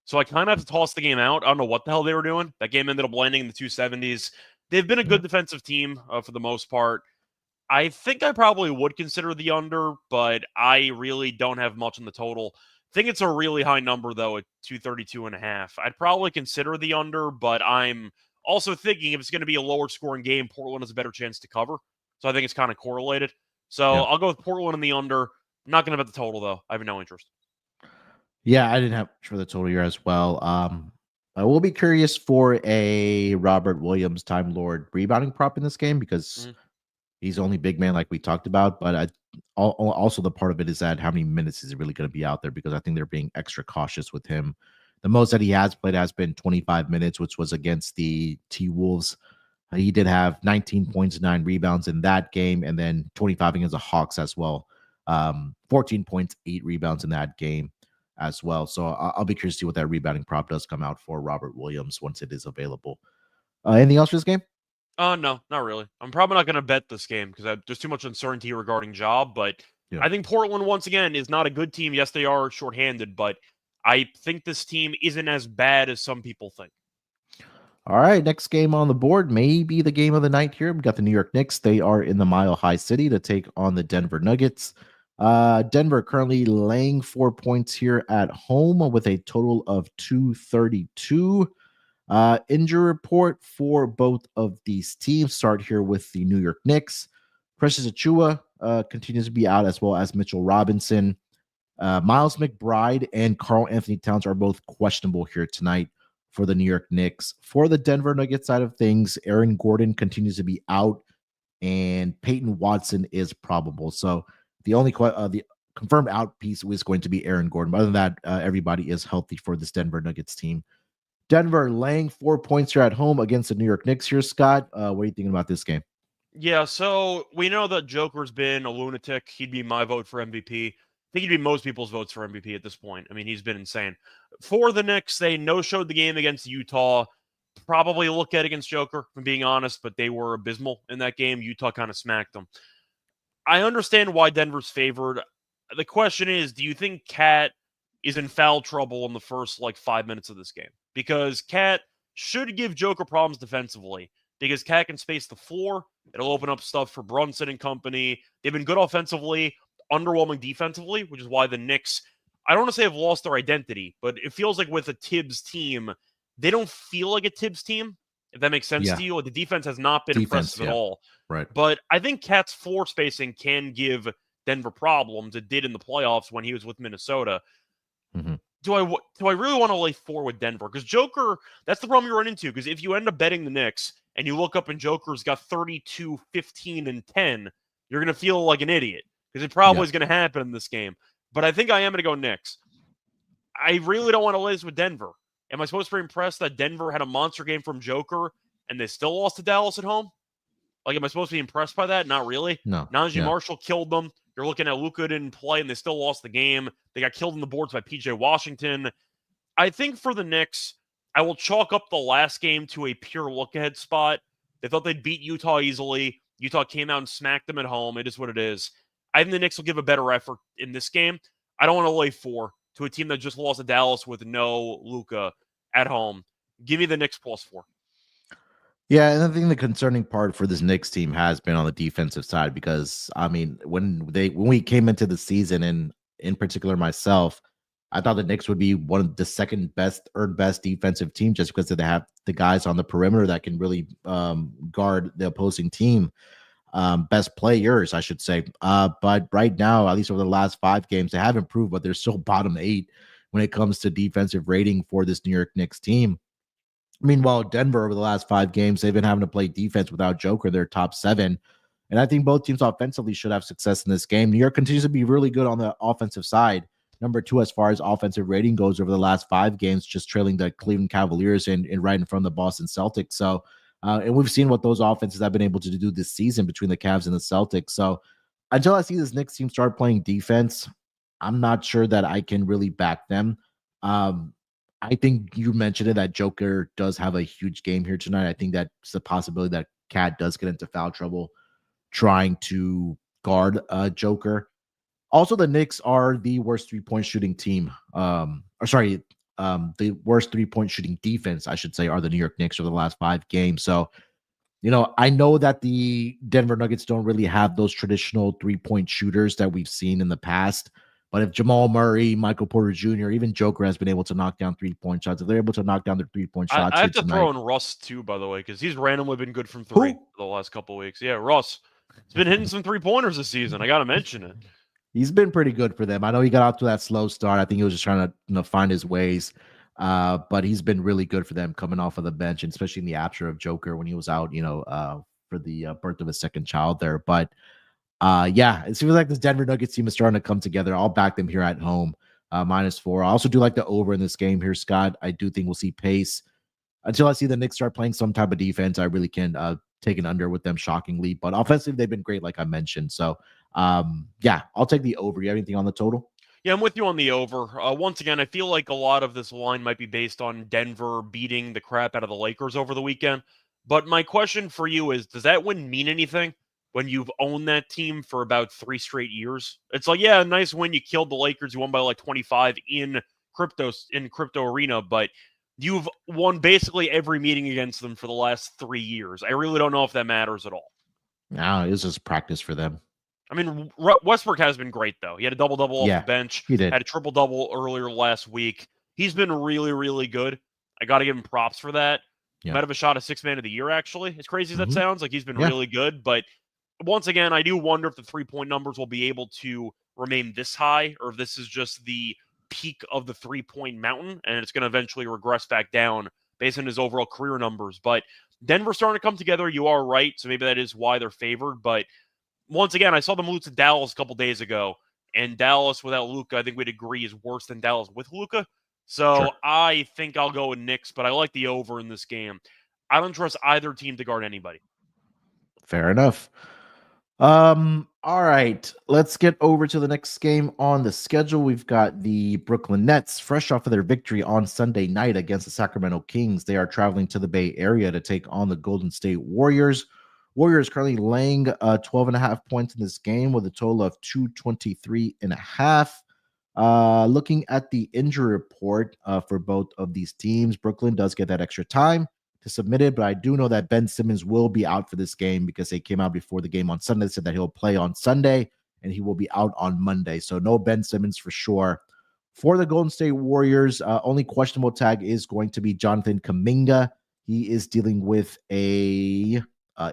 So I kind of have to toss the game out. I don't know what the hell they were doing. That game ended up landing in the 270s. They've been a good defensive team for the most part. I think I probably would consider the under, but I really don't have much on the total. I think it's a really high number, though, at 232.5. I'd probably consider the under, but I'm also thinking if it's going to be a lower scoring game, Portland has a better chance to cover. So I think it's kind of correlated. So Yeah. I'll go with Portland in the under. I'm not going to bet the total, though. I have no interest. Yeah, I didn't have much for the total here as well. I will be curious for a Robert Williams Time Lord rebounding prop in this game because he's only big man like we talked about. But also the part of it is that how many minutes is he really going to be out there, because I think they're being extra cautious with him. The most that he has played has been 25 minutes, which was against the T-Wolves. He did have 19 points, 9 rebounds in that game, and then 25 against the Hawks as well. 14 points, 8 rebounds in that game as well. So I'll be curious to see what that rebounding prop does come out for Robert Williams once it is available. Anything else for this game? No, not really. I'm probably not going to bet this game because there's too much uncertainty regarding Job. But Yeah. I think Portland, once again, is not a good team. Yes, they are shorthanded, but I think this team isn't as bad as some people think. All right, next game on the board may be the game of the night here. We got the New York Knicks. They are in the Mile High City to take on the Denver Nuggets. Denver currently laying 4 points here at home with a total of 232. Injury report for both of these teams. Start here with the New York Knicks. Precious Achiuwa continues to be out, as well as Mitchell Robinson. Miles McBride and Karl Anthony Towns are both questionable here tonight for the New York Knicks. For the Denver Nuggets side of things, Aaron Gordon continues to be out, and Peyton Watson is probable. So the only the confirmed out piece is going to be Aaron Gordon. But other than that, everybody is healthy for this Denver Nuggets team. Denver laying 4 points here at home against the New York Knicks here, Scott. What are you thinking about this game? Yeah, so we know that Joker's been a lunatic. He'd be my vote for MVP. I think he'd be most people's votes for MVP at this point. I mean, he's been insane. For the Knicks, they no-showed the game against Utah. Probably look at against Joker, if I'm being honest, but they were abysmal in that game. Utah kind of smacked them. I understand why Denver's favored. The question is, do you think Cat is in foul trouble in the first, 5 minutes of this game? Because Cat should give Joker problems defensively, because Cat can space the floor. It'll open up stuff for Brunson and company. They've been good offensively, underwhelming defensively, which is why the Knicks, I don't want to say have lost their identity, but it feels like with a Tibbs team, they don't feel like a Tibbs team, if that makes sense to you. The defense has not been impressive at all. Right. But I think Cat's floor spacing can give Denver problems. It did in the playoffs when he was with Minnesota. Mm-hmm. Do I really want to lay 4 with Denver? Because Joker, that's the problem you run into. Because if you end up betting the Knicks and you look up and Joker's got 32, 15, and 10, you're going to feel like an idiot. Because it probably is going to happen in this game. But I think I am going to go Knicks. I really don't want to lay this with Denver. Am I supposed to be impressed that Denver had a monster game from Joker and they still lost to Dallas at home? Am I supposed to be impressed by that? Not really. No. Najee Marshall killed them. You're looking at Luka didn't play, and they still lost the game. They got killed in the boards by P.J. Washington. I think for the Knicks, I will chalk up the last game to a pure look-ahead spot. They thought they'd beat Utah easily. Utah came out and smacked them at home. It is what it is. I think the Knicks will give a better effort in this game. I don't want to lay 4 to a team that just lost to Dallas with no Luka at home. Give me the Knicks +4. Yeah, and I think the concerning part for this Knicks team has been on the defensive side because I mean, when we came into the season, and in particular myself, I thought the Knicks would be one of the second best or best defensive team just because they have the guys on the perimeter that can really guard the opposing team. Best players, I should say. But right now, at least over the last 5 games, they have improved, but they're still bottom 8 when it comes to defensive rating for this New York Knicks team. Meanwhile, Denver over the last 5 games, they've been having to play defense without Joker. They're top 7. And I think both teams offensively should have success in this game. New York continues to be really good on the offensive side. Number 2 as far as offensive rating goes over the last 5 games, just trailing the Cleveland Cavaliers and right in front of the Boston Celtics. So, and we've seen what those offenses have been able to do this season between the Cavs and the Celtics. So until I see this Knicks team start playing defense, I'm not sure that I can really back them. I think you mentioned it that Joker does have a huge game here tonight. I think that's a possibility that Cat does get into foul trouble trying to guard Joker. Also, the Knicks are the worst 3-point shooting team. The worst 3-point shooting defense, I should say, are the New York Knicks over the last 5 games. So, I know that the Denver Nuggets don't really have those traditional 3-point shooters that we've seen in the past. But if Jamal Murray, Michael Porter Jr., even Joker has been able to knock down 3-point shots, if they're able to knock down their 3-point shots, I have to tonight, throw in Russ too, by the way, because he's randomly been good from 3 for the last couple of weeks. Yeah, Russ. He's been hitting some 3-pointers this season. I got to mention it. He's been pretty good for them. I know he got out to that slow start. I think he was just trying to find his ways. But he's been really good for them coming off of the bench, and especially in the absence of Joker when he was out, for the birth of his second child there. But yeah, it seems like this Denver Nuggets team is starting to come together. I'll back them here at home, -4. I also do like the over in this game here, Scott. I do think we'll see pace. Until I see the Knicks start playing some type of defense, I really can take an under with them shockingly. But offensively, they've been great, like I mentioned. So, yeah, I'll take the over. You have anything on the total? Yeah, I'm with you on the over. Once again, I feel like a lot of this line might be based on Denver beating the crap out of the Lakers over the weekend. But my question for you is, does that win mean anything when you've owned that team for about 3 straight years? It's like, yeah, nice win. You killed the Lakers. You won by like 25 in crypto arena, but you've won basically every meeting against them for the last 3 years. I really don't know if that matters at all. No, it was just practice for them. I mean, Westbrook has been great, though. He had a double-double off the bench. He did. Had a triple-double earlier last week. He's been really, really good. I got to give him props for that. Yeah. Might have a shot at 6th man of the year, actually. As crazy as that sounds, like he's been really good. But once again, I do wonder if the 3-point numbers will be able to remain this high, or if this is just the peak of the 3-point mountain, and it's going to eventually regress back down based on his overall career numbers. But Denver's starting to come together. You are right. So maybe that is why they're favored. But once again, I saw them lose to Dallas a couple days ago, and Dallas without Luka, I think we'd agree, is worse than Dallas with Luka. So I think I'll go with Knicks, but I like the over in this game. I don't trust either team to guard anybody. Fair enough. All right, let's get over to the next game on the schedule. We've got the Brooklyn Nets, fresh off of their victory on Sunday night against the Sacramento Kings. They are traveling to the Bay Area to take on the Golden State Warriors. Warriors currently laying 12.5 points in this game with a total of 223.5. Looking at the injury report for both of these teams, Brooklyn does get that extra time to submit it, but I do know that Ben Simmons will be out for this game because they came out before the game on Sunday, said that he'll play on Sunday and he will be out on Monday. So no Ben Simmons for sure. For the Golden State Warriors, only questionable tag is going to be Jonathan Kuminga. He is dealing with a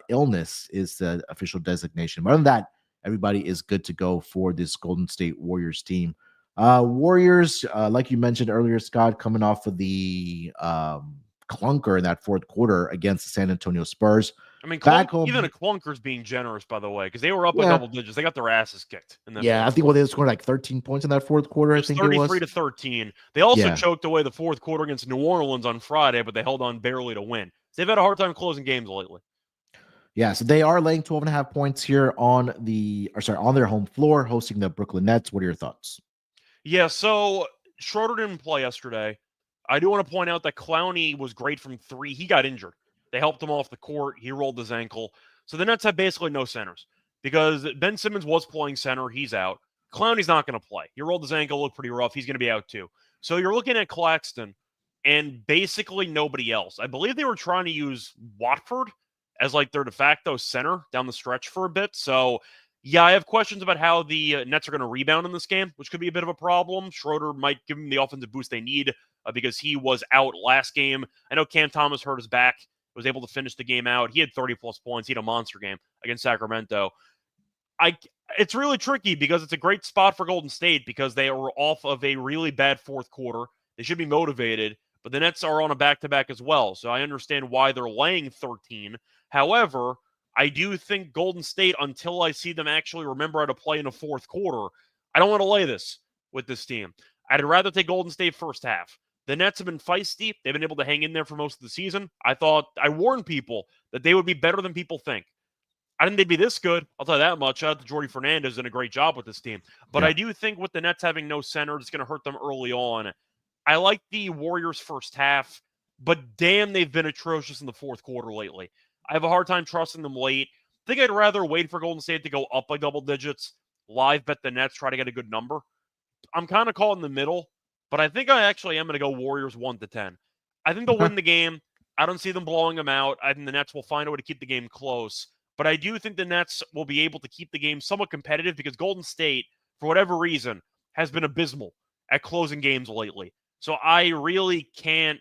illness is the official designation. But other than that, everybody is good to go for this Golden State Warriors team. Warriors, like you mentioned earlier, Scott, coming off of the clunker in that fourth quarter against the San Antonio Spurs. I mean, even a clunker's being generous, by the way, because they were up a double digits. They got their asses kicked. In that I think they scored like 13 points in that fourth quarter. I think 33 to 13. They also choked away the fourth quarter against New Orleans on Friday, but they held on barely to win. They've had a hard time closing games lately. Yeah, so they are laying 12.5 points here on their home floor, hosting the Brooklyn Nets. What are your thoughts? Yeah, so Schroeder didn't play yesterday. I do want to point out that Clowney was great from 3. He got injured. They helped him off the court. He rolled his ankle. So the Nets have basically no centers because Ben Simmons was playing center. He's out. Clowney's not going to play. He rolled his ankle, looked pretty rough. He's going to be out too. So you're looking at Claxton and basically nobody else. I believe they were trying to use Watford as like their de facto center down the stretch for a bit. So yeah, I have questions about how the Nets are going to rebound in this game, which could be a bit of a problem. Schroeder might give them the offensive boost they need because he was out last game. I know Cam Thomas hurt his back, was able to finish the game out. He had 30-plus points. He had a monster game against Sacramento. It's really tricky because it's a great spot for Golden State because they were off of a really bad fourth quarter. They should be motivated, but the Nets are on a back-to-back as well, so I understand why they're laying 13. However, I do think Golden State, until I see them actually remember how to play in the fourth quarter, I don't want to lay this with this team. I'd rather take Golden State first half. The Nets have been feisty. They've been able to hang in there for most of the season. I warned people that they would be better than people think. I didn't think they'd be this good. I'll tell you that much. Shout out to Jordy Fernandez, done a great job with this team. But yeah. I do think with the Nets having no center, it's going to hurt them early on. I like the Warriors first half, but damn, they've been atrocious in the fourth quarter lately. I have a hard time trusting them late. I think I'd rather wait for Golden State to go up by double digits, live bet the Nets, try to get a good number. I'm kind of caught in the middle, but I think I actually am going to go Warriors 1-10. I think they'll win the game. I don't see them blowing them out. I think the Nets will find a way to keep the game close. But I do think the Nets will be able to keep the game somewhat competitive because Golden State, for whatever reason, has been abysmal at closing games lately. So I really can't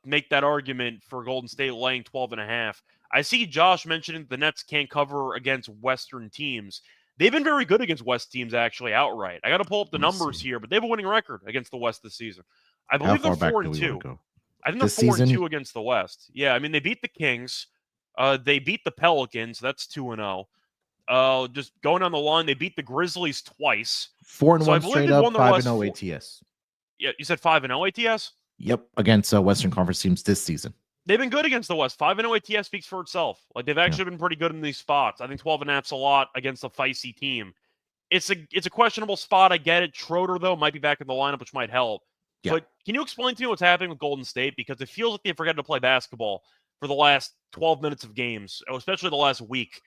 make that argument for Golden State laying 12.5. I see Josh mentioning the Nets can't cover against Western teams. They've been very good against West teams, actually, outright. I got to pull up the numbers here, but they have a winning record against the West this season. I believe they're 4-2. I think they're 4-2 against the West. Yeah, I mean, they beat the Kings. They beat the Pelicans. That's 2-0. Just going on the line, they beat the Grizzlies twice. 4-1 straight up, 5-0 ATS. Yeah, you said 5-0 ATS? Yep, against Western Conference teams this season. They've been good against the West. 5-0 ATS speaks for itself. Like, they've actually been pretty good in these spots. I think 12.5's a lot against a feisty team. It's a questionable spot. I get it. Schroeder, though, might be back in the lineup, which might help. Yeah. But can you explain to me what's happening with Golden State? Because it feels like they forgot to play basketball for the last 12 minutes of games, especially the last week.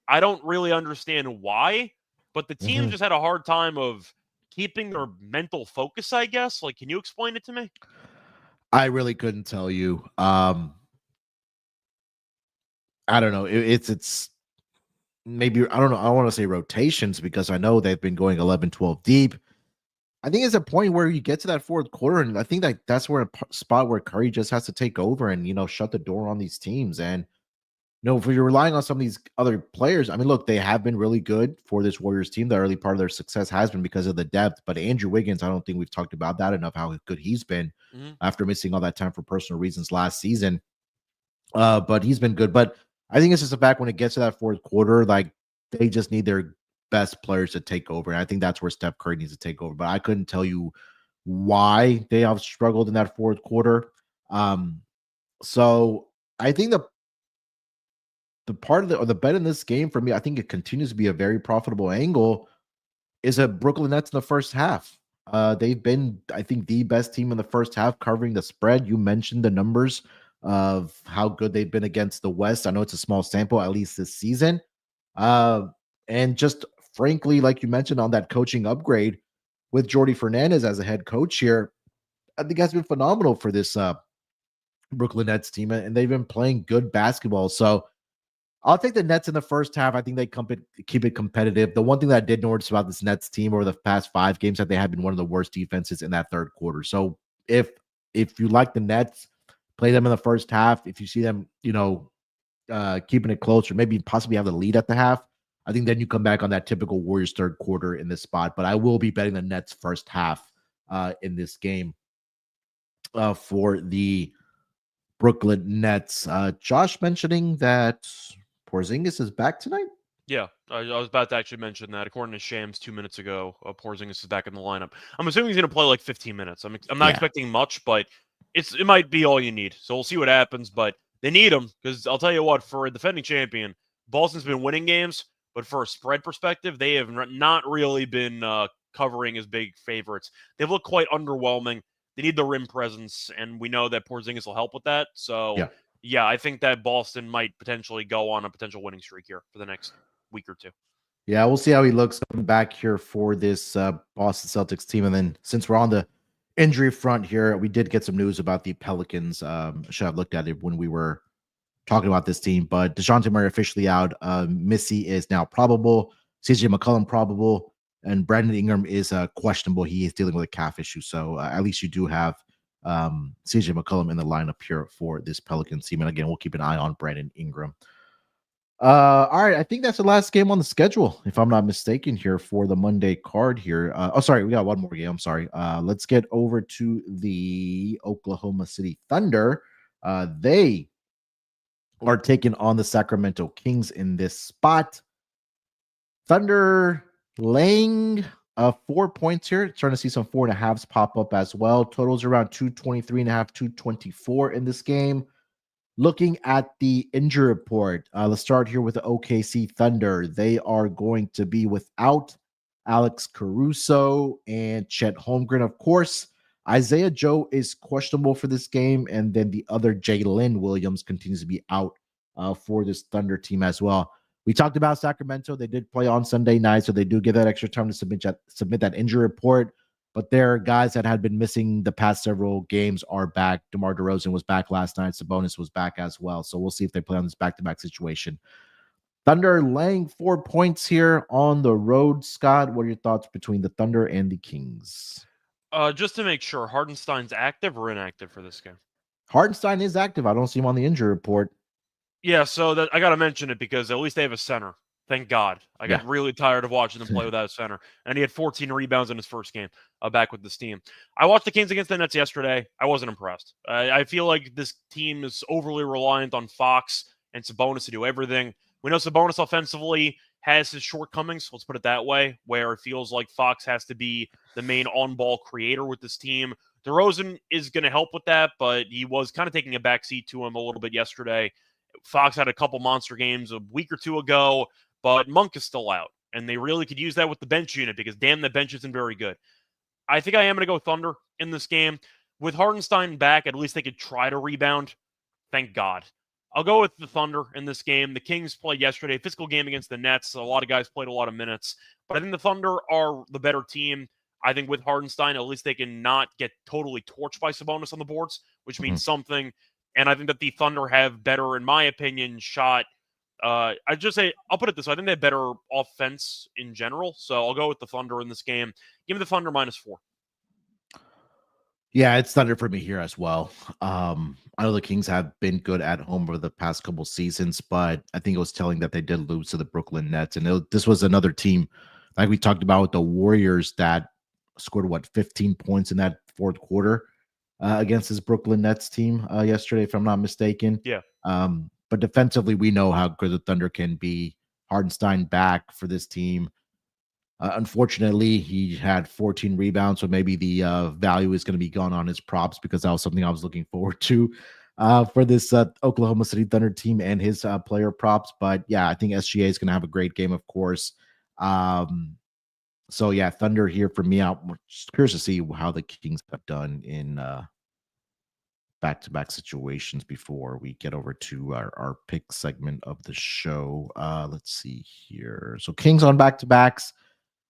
I don't really understand why, but the team just had a hard time of keeping their mental focus, I guess. Like, can you explain it to me? I really couldn't tell you. I don't know. It's maybe, I don't know. I don't want to say rotations because I know they've been going 11, 12 deep. I think it's a point where you get to that fourth quarter, and I think that's where a spot where Curry just has to take over and, shut the door on these teams. And, if you're relying on some of these other players, I mean, look, they have been really good for this Warriors team. The early part of their success has been because of the depth. But Andrew Wiggins, I don't think we've talked about that enough, how good he's been after missing all that time for personal reasons last season. But he's been good. But I think it's just a fact when it gets to that fourth quarter, like, they just need their best players to take over. And I think that's where Steph Curry needs to take over. But I couldn't tell you why they have struggled in that fourth quarter. So I think the part of the bet in this game for me, I think it continues to be a very profitable angle, is a Brooklyn Nets in the first half. They've been, I think, the best team in the first half covering the spread. You mentioned the numbers of how good they've been against the West. I know it's a small sample, at least this season. And just frankly, like you mentioned on that coaching upgrade with Jordy Fernandez as a head coach here, I think has been phenomenal for this Brooklyn Nets team, and they've been playing good basketball. So I'll take the Nets in the first half. I think they keep it competitive. The one thing that I did notice about this Nets team over the past 5 games that they have been one of the worst defenses in that third quarter. So if you like the Nets, play them in the first half. If you see them, keeping it close or maybe possibly have the lead at the half, I think then you come back on that typical Warriors third quarter in this spot. But I will be betting the Nets first half in this game for the Brooklyn Nets. Josh mentioning that Porzingis is back tonight? Yeah, I was about to actually mention that. According to Shams 2 minutes ago, Porzingis is back in the lineup. I'm assuming he's going to play like 15 minutes. I'm not expecting much, but it might be all you need. So we'll see what happens, but they need him because I'll tell you what, for a defending champion, Boston's been winning games, but for a spread perspective, they have not really been covering as big favorites. They've looked quite underwhelming. They need the rim presence, and we know that Porzingis will help with that. So, yeah, I think that Boston might potentially go on a potential winning streak here for the next week or two. Yeah, we'll see how he looks coming back here for this Boston Celtics team. And then since we're on the injury front here, we did get some news about the Pelicans. Should have looked at it when we were talking about this team, but DeJounte Murray officially out. Missy is now probable. CJ McCollum probable. And Brandon Ingram is questionable. He is dealing with a calf issue. So at least you do have CJ McCollum in the lineup here for this Pelicans team. And again, we'll keep an eye on Brandon Ingram. All right, I think that's the last game on the schedule, if I'm not mistaken, here for the Monday card here. Sorry, we got one more game. I'm sorry. Let's get over to the Oklahoma City Thunder. They are taking on the Sacramento Kings in this spot. Thunder laying 4 points here. Starting to see some 4.5s pop up as well. Totals around 223.5, 224 in this game. Looking at the injury report, let's start here with the OKC Thunder. They are going to be without Alex Caruso and Chet Holmgren. Of course, Isaiah Joe is questionable for this game, and then the other Jalen Williams continues to be out for this Thunder team as well. We talked about Sacramento. They did play on Sunday night, so they do get that extra time to submit that injury report. But their guys that had been missing the past several games are back. DeMar DeRozan was back last night. Sabonis was back as well. So we'll see if they play on this back-to-back situation. Thunder laying 4 points here on the road. Scott, what are your thoughts between the Thunder and the Kings? Just to make sure, Hardenstein's active or inactive for this game? Hardenstein is active. I don't see him on the injury report. Yeah, so I got to mention it because at least they have a center. Thank God. I got really tired of watching them play without a center. And he had 14 rebounds in his first game back with this team. I watched the Kings against the Nets yesterday. I wasn't impressed. I feel like this team is overly reliant on Fox and Sabonis to do everything. We know Sabonis offensively has his shortcomings, let's put it that way, where it feels like Fox has to be the main on-ball creator with this team. DeRozan is going to help with that, but he was kind of taking a backseat to him a little bit yesterday. Fox had a couple monster games a week or two ago, but Monk is still out, and they really could use that with the bench unit because, damn, the bench isn't very good. I think I am going to go Thunder in this game. With Hardenstein back, at least they could try to rebound. Thank God. I'll go with the Thunder in this game. The Kings played yesterday, physical game against the Nets. A lot of guys played a lot of minutes, but I think the Thunder are the better team. I think with Hardenstein, at least they can not get totally torched by Sabonis on the boards, which means something. And I think that the Thunder have better, in my opinion, shot. I'll put it this way. I think they have better offense in general. So I'll go with the Thunder in this game. Give me the Thunder -4. Yeah, it's Thunder for me here as well. I know the Kings have been good at home over the past couple seasons, but I think it was telling that they did lose to the Brooklyn Nets. And this was another team, like we talked about with the Warriors, that scored, 15 points in that fourth quarter against this Brooklyn Nets team yesterday, if I'm not mistaken. Yeah. But defensively, we know how good the Thunder can be. Hardenstein back for this team. Unfortunately, he had 14 rebounds, so maybe the value is going to be gone on his props because that was something I was looking forward to for this Oklahoma City Thunder team and his player props. But yeah, I think SGA is going to have a great game, of course. So yeah, Thunder here for me. I'm just curious to see how the Kings have done in back-to-back situations before we get over to our pick segment of the show. Let's see here. So Kings on back-to-backs,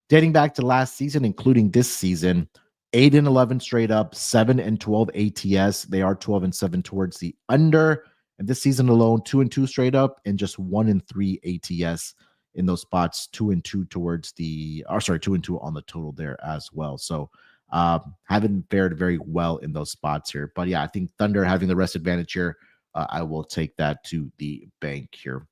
dating back to last season, including this season, 8-11 straight up, 7-12 ATS. They are 12-7 towards the under. And this season alone, 2-2 straight up, and just 1-3 ATS in those spots. 2-2 towards 2-2 on the total there as well. So haven't fared very well in those spots here. But yeah, I think Thunder having the rest advantage here. I will take that to the bank here.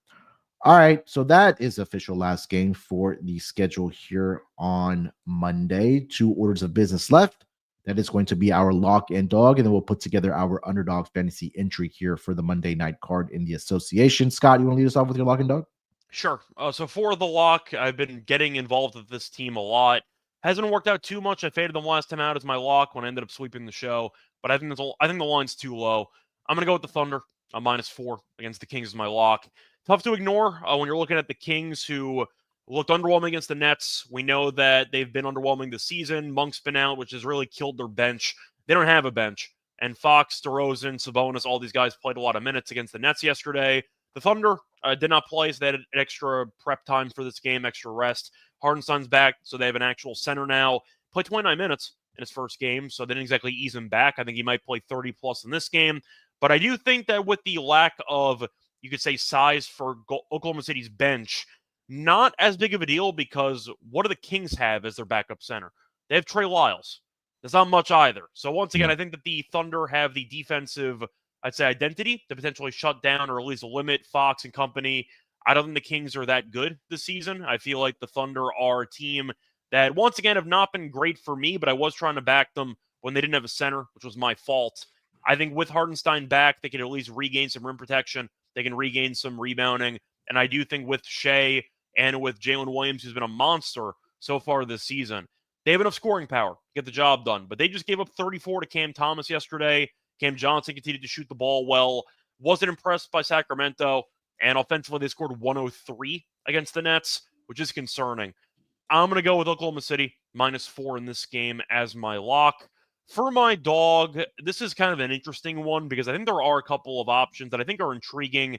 All right, so that is official last game for the schedule here on Monday. 2 orders of business left. That is going to be our lock and dog, and then we'll put together our Underdog Fantasy entry here for the Monday night card in the association. Scott, you want to lead us off with your lock and dog? Sure. So for the lock, I've been getting involved with this team a lot. Hasn't worked out too much. I faded them last time out as my lock when I ended up sweeping the show, but I think the line's too low. I'm going to go with the Thunder on -4 against the Kings as my lock. Tough to ignore when you're looking at the Kings, who looked underwhelming against the Nets. We know that they've been underwhelming this season. Monk's been out, which has really killed their bench. They don't have a bench. And Fox, DeRozan, Sabonis, all these guys played a lot of minutes against the Nets yesterday. The Thunder did not play, so they had an extra prep time for this game, extra rest. Hartenstein's back, so they have an actual center now. Played 29 minutes in his first game, so they didn't exactly ease him back. I think he might play 30 plus in this game. But I do think that with the lack of, you could say, size for Oklahoma City's bench, not as big of a deal, because what do the Kings have as their backup center? They have Trey Lyles. There's not much either. So once again, I think that the Thunder have the defensive, I'd say, identity to potentially shut down or at least limit Fox and company. I don't think the Kings are that good this season. I feel like the Thunder are a team that, once again, have not been great for me, but I was trying to back them when they didn't have a center, which was my fault. I think with Hartenstein back, they can at least regain some rim protection. They can regain some rebounding. And I do think with Shea and with Jalen Williams, who's been a monster so far this season, they have enough scoring power to get the job done. But they just gave up 34 to Cam Thomas yesterday. Cam Johnson continued to shoot the ball well. Wasn't impressed by Sacramento. And offensively, they scored 103 against the Nets, which is concerning. I'm going to go with Oklahoma City -4 in this game as my lock. For my dog, this is kind of an interesting one because I think there are a couple of options that I think are intriguing.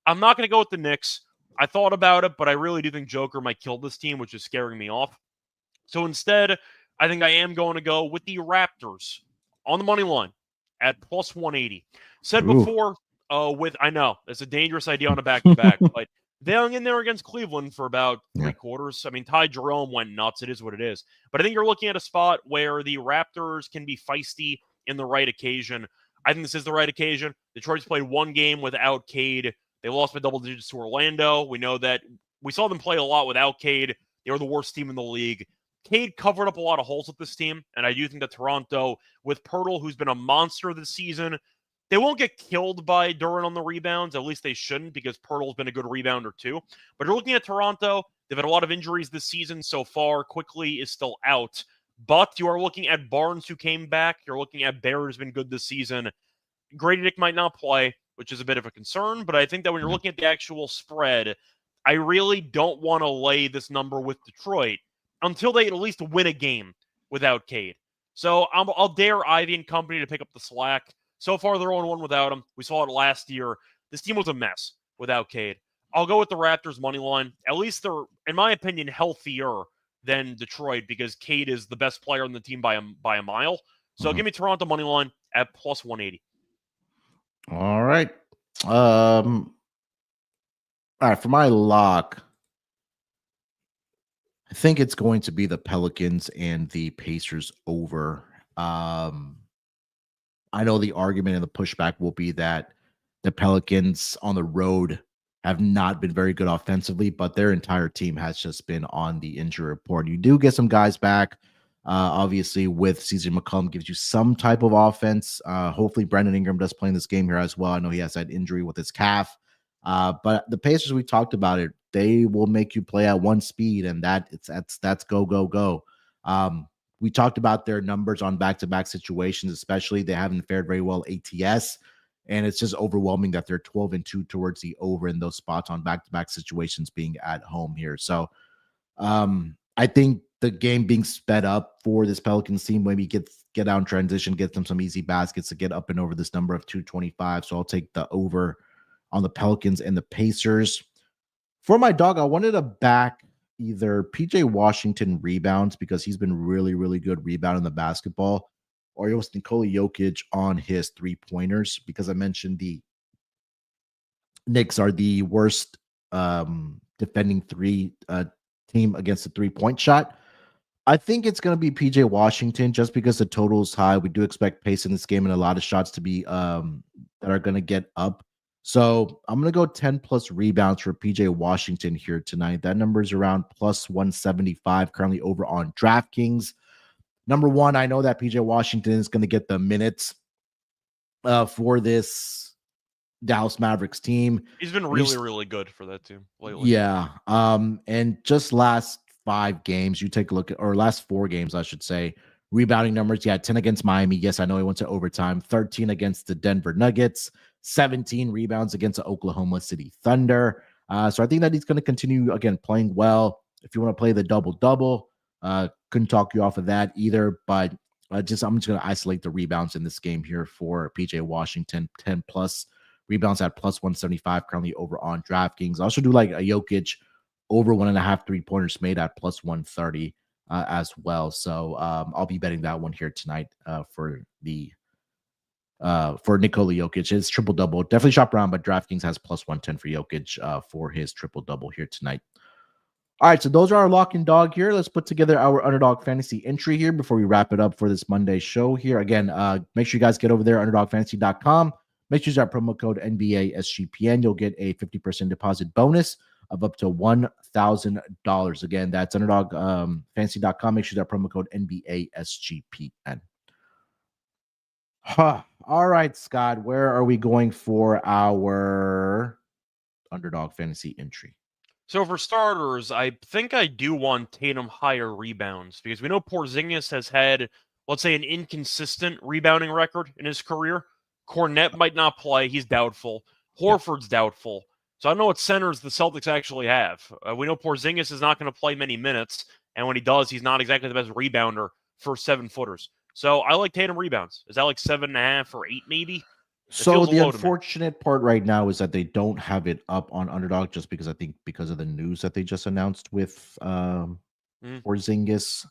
I'm not going to go with the Knicks. I thought about it, but I really do think Joker might kill this team, which is scaring me off. So instead, I think I am going to go with the Raptors on the money line at +180. Said before, I know it's a dangerous idea on a back-to-back, but they hung in there against Cleveland for about three quarters. I mean, Ty Jerome went nuts. It is what it is. But I think you're looking at a spot where the Raptors can be feisty in the right occasion. I think this is the right occasion. Detroit's played one game without Cade. They lost by double digits to Orlando. We know that we saw them play a lot without Cade. They were the worst team in the league. Cade covered up a lot of holes with this team, and I do think that Toronto, with Pirtle, who's been a monster this season, they won't get killed by Duren on the rebounds. At least they shouldn't, because Pirtle's been a good rebounder too. But you're looking at Toronto. They've had a lot of injuries this season so far. Quickly is still out. But you are looking at Barnes, who came back. You're looking at Bear, who's been good this season. Grady Dick might not play, which is a bit of a concern. But I think that when you're looking at the actual spread, I really don't want to lay this number with Detroit until they at least win a game without Cade. So I'll dare Ivy and company to pick up the slack. So far, they're 0-1 without him. We saw it last year. This team was a mess without Cade. I'll go with the Raptors money line. At least they're, in my opinion, healthier than Detroit, because Cade is the best player on the team by a mile. So give me Toronto money line at +180. All right. All right, for my lock, I think it's going to be the Pelicans and the Pacers over. I know the argument and the pushback will be that the Pelicans on the road have not been very good offensively, but their entire team has just been on the injury report. You do get some guys back. Obviously, with CJ McCollum gives you some type of offense. Hopefully, Brandon Ingram does play in this game here as well. I know he has that injury with his calf. But the Pacers, we talked about it, they will make you play at one speed, and that's go, go, go. We talked about their numbers on back-to-back situations, especially. They haven't fared very well ATS, and it's just overwhelming that they're 12-2 towards the over in those spots on back-to-back situations being at home here. So I think the game being sped up for this Pelicans team, maybe get out in transition, get them some easy baskets to get up and over this number of 225. So I'll take the over on the Pelicans and the Pacers. For my dog, I wanted to back either PJ Washington rebounds, because he's been really, really good rebounding the basketball, or it was Nikola Jokic on his three-pointers, because I mentioned the Knicks are the worst defending team against the three-point shot. I think it's going to be PJ Washington, just because the total is high. We do expect pace in this game and a lot of shots to be that are going to get up. So I'm going to go 10+ rebounds for PJ Washington here tonight. That number is around +175, currently over on DraftKings. Number one, I know that PJ Washington is going to get the minutes for this Dallas Mavericks team. He's been really good for that team lately. Yeah. And just last 5 games, you take a look at, or last 4 games, I should say, rebounding numbers. Yeah, 10 against Miami. Yes, I know he went to overtime. 13 against the Denver Nuggets. 17 rebounds against the Oklahoma City Thunder. So I think that he's going to continue, again, playing well. If you want to play the double-double, couldn't talk you off of that either. But I'm just going to isolate the rebounds in this game here for PJ Washington. 10+ Rebounds at plus 175 currently over on DraftKings. I also do like a Jokic over 1.5 3-pointers made at plus 130 as well. So I'll be betting that one here tonight for Nikola Jokic. It's triple double. Definitely shop around, but DraftKings has plus 110 for Jokic for his triple double here tonight. All right, so those are our lock and dog here. Let's put together our Underdog Fantasy entry here before we wrap it up for this Monday show here. Again, make sure you guys get over there, underdogfantasy.com. Make sure you use our promo code NBA SGPN. You'll get a 50% deposit bonus of up to $1,000. Again, that's underdogfantasy.com. Make sure you use our promo code NBA SGPN. All right, Scott, where are we going for our Underdog Fantasy entry? So for starters, I think I do want Tatum higher rebounds because we know Porzingis has had, let's say, an inconsistent rebounding record in his career. Cornette might not play. He's doubtful. Horford's doubtful. So I don't know what centers the Celtics actually have. We know Porzingis is not going to play many minutes, and when he does, he's not exactly the best rebounder for 7-footers. So I like Tatum rebounds. Is that like 7.5 or 8 maybe? So the unfortunate part right now is that they don't have it up on Underdog just because I think because of the news that they just announced with Porzingis.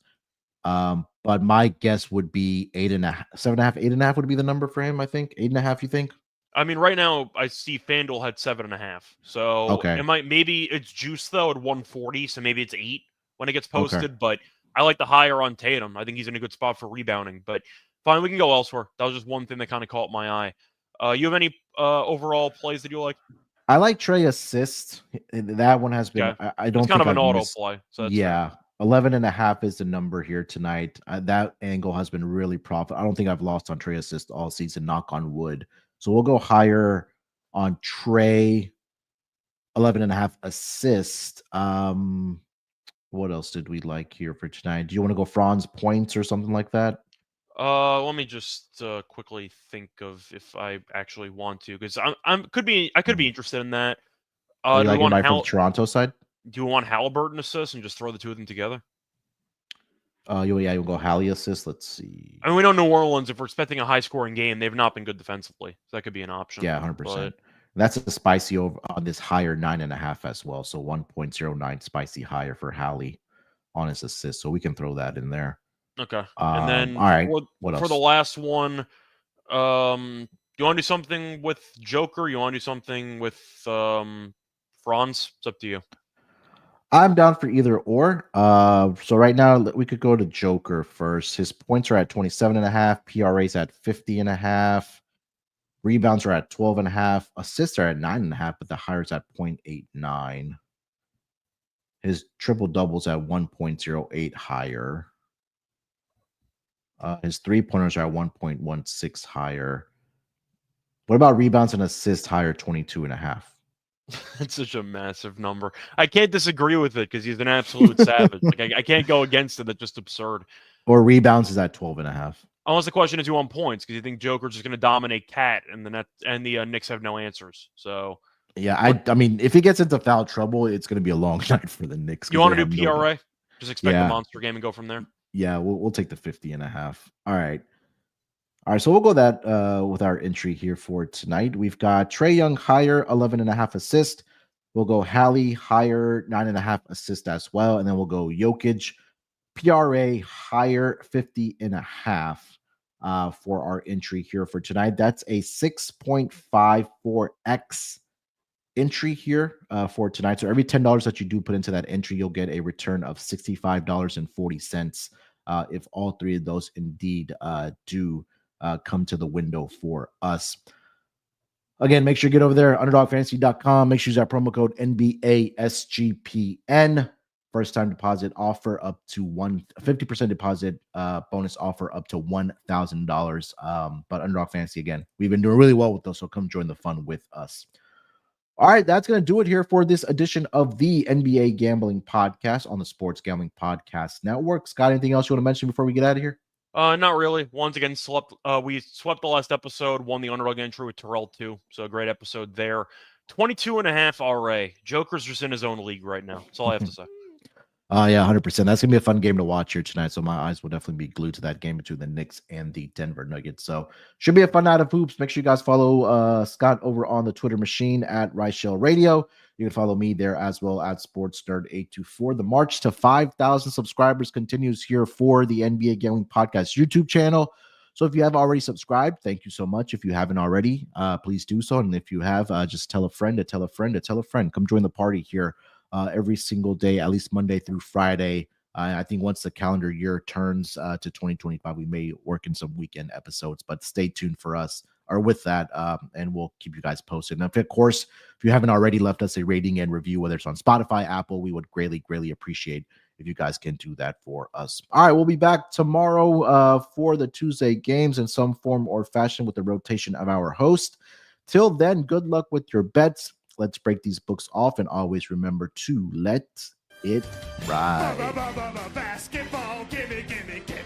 But my guess would be 8.5, 7.5, 8.5 would be the number for him. I think 8.5. You think? I mean, right now I see FanDuel had 7.5. So okay, maybe it's juice though at 140. So maybe it's 8 when it gets posted. Okay. But I like the higher on Tatum. I think he's in a good spot for rebounding. But fine, we can go elsewhere. That was just one thing that kind of caught my eye. You have any overall plays that you like? I like Trey assist. That one has been. Okay. I don't it's kind think of an auto play. So that's yeah, 11.5 is the number here tonight. That angle has been really profitable. I don't think I've lost on Trey assist all season. Knock on wood. So we'll go higher on Trey. 11.5 assist. What else did we like here for tonight? Do you want to go Franz points or something like that? Let me just quickly think of if I actually want to, because I could be interested in that. Do you like anybody from the Toronto side? Do you want Halliburton assist and just throw the two of them together? You'll go Hallie assist. Let's see. I mean, we know New Orleans, if we're expecting a high scoring game, they've not been good defensively. So that could be an option. Yeah, 100%. That's a spicy over on this higher 9.5 as well. So 1.09 spicy higher for Hallie on his assist. So we can throw that in there. Okay. And then all right. For the last one, you want to do something with Joker? You want to do something with Franz? It's up to you. I'm down for either or. So right now we could go to Joker first. His points are at 27.5, PRA's at 50.5, rebounds are at 12.5, assists are at 9.5, but the higher's at 0.89. His triple doubles at 1.08 higher. His 3-pointers are at 1.16 higher. What about rebounds and assists higher, 22.5? It's such a massive number. I can't disagree with it because he's an absolute savage. Like I can't go against it. That's just absurd. Or rebounds is at 12.5. Unless the question is you want points because you think Joker's just going to dominate Cat and the Knicks have no answers. So yeah, I mean, if he gets into foul trouble, it's going to be a long night for the Knicks. You want to do PRA? Just expect a monster game and go from there. Yeah, we'll take the 50.5. All right. So we'll go that with our entry here for tonight. We've got Trae Young higher, 11.5 assist. We'll go Hallie higher, 9.5 assist as well. And then we'll go Jokic, PRA higher, 50.5 for our entry here for tonight. That's a 6.54x entry here for tonight. So every $10 that you do put into that entry, you'll get a return of $65.40 if all three of those indeed do come to the window for us. Again, make sure you get over there, underdogfantasy.com. Make sure you use our promo code NBASGPN. First time deposit offer up to 50% deposit bonus offer up to $1,000. But Underdog Fantasy, again, we've been doing really well with those, so come join the fun with us. All right, that's going to do it here for this edition of the NBA Gambling Podcast on the Sports Gambling Podcast Network. Scott, anything else you want to mention before we get out of here? Not really. Once again, we swept the last episode, won the Underdog entry with Terrell too. So a great episode there. 22.5 RA. Joker's just in his own league right now. That's all I have to say. Yeah, 100%. That's gonna be a fun game to watch here tonight. So my eyes will definitely be glued to that game between the Knicks and the Denver Nuggets. So should be a fun night of hoops. Make sure you guys follow Scott over on the Twitter machine at Reichel Radio. You can follow me there as well at SportsNerd824. The march to 5,000 subscribers continues here for the NBA Gambling Podcast YouTube channel. So if you have already subscribed, thank you so much. If you haven't already, please do so. And if you have, just tell a friend to tell a friend to tell a friend. Come join the party here every single day, at least Monday through Friday. I think once the calendar year turns to 2025, we may work in some weekend episodes, but stay tuned for us or with that, and we'll keep you guys posted. And of course, if you haven't already left us a rating and review, whether it's on Spotify, Apple, we would greatly appreciate if you guys can do that for us. All right, we'll be back tomorrow for the Tuesday games in some form or fashion with the rotation of our host. Till then, good luck with your bets. Let's break these books off and always remember to let it ride. Basketball, gimme, gimme, gimme.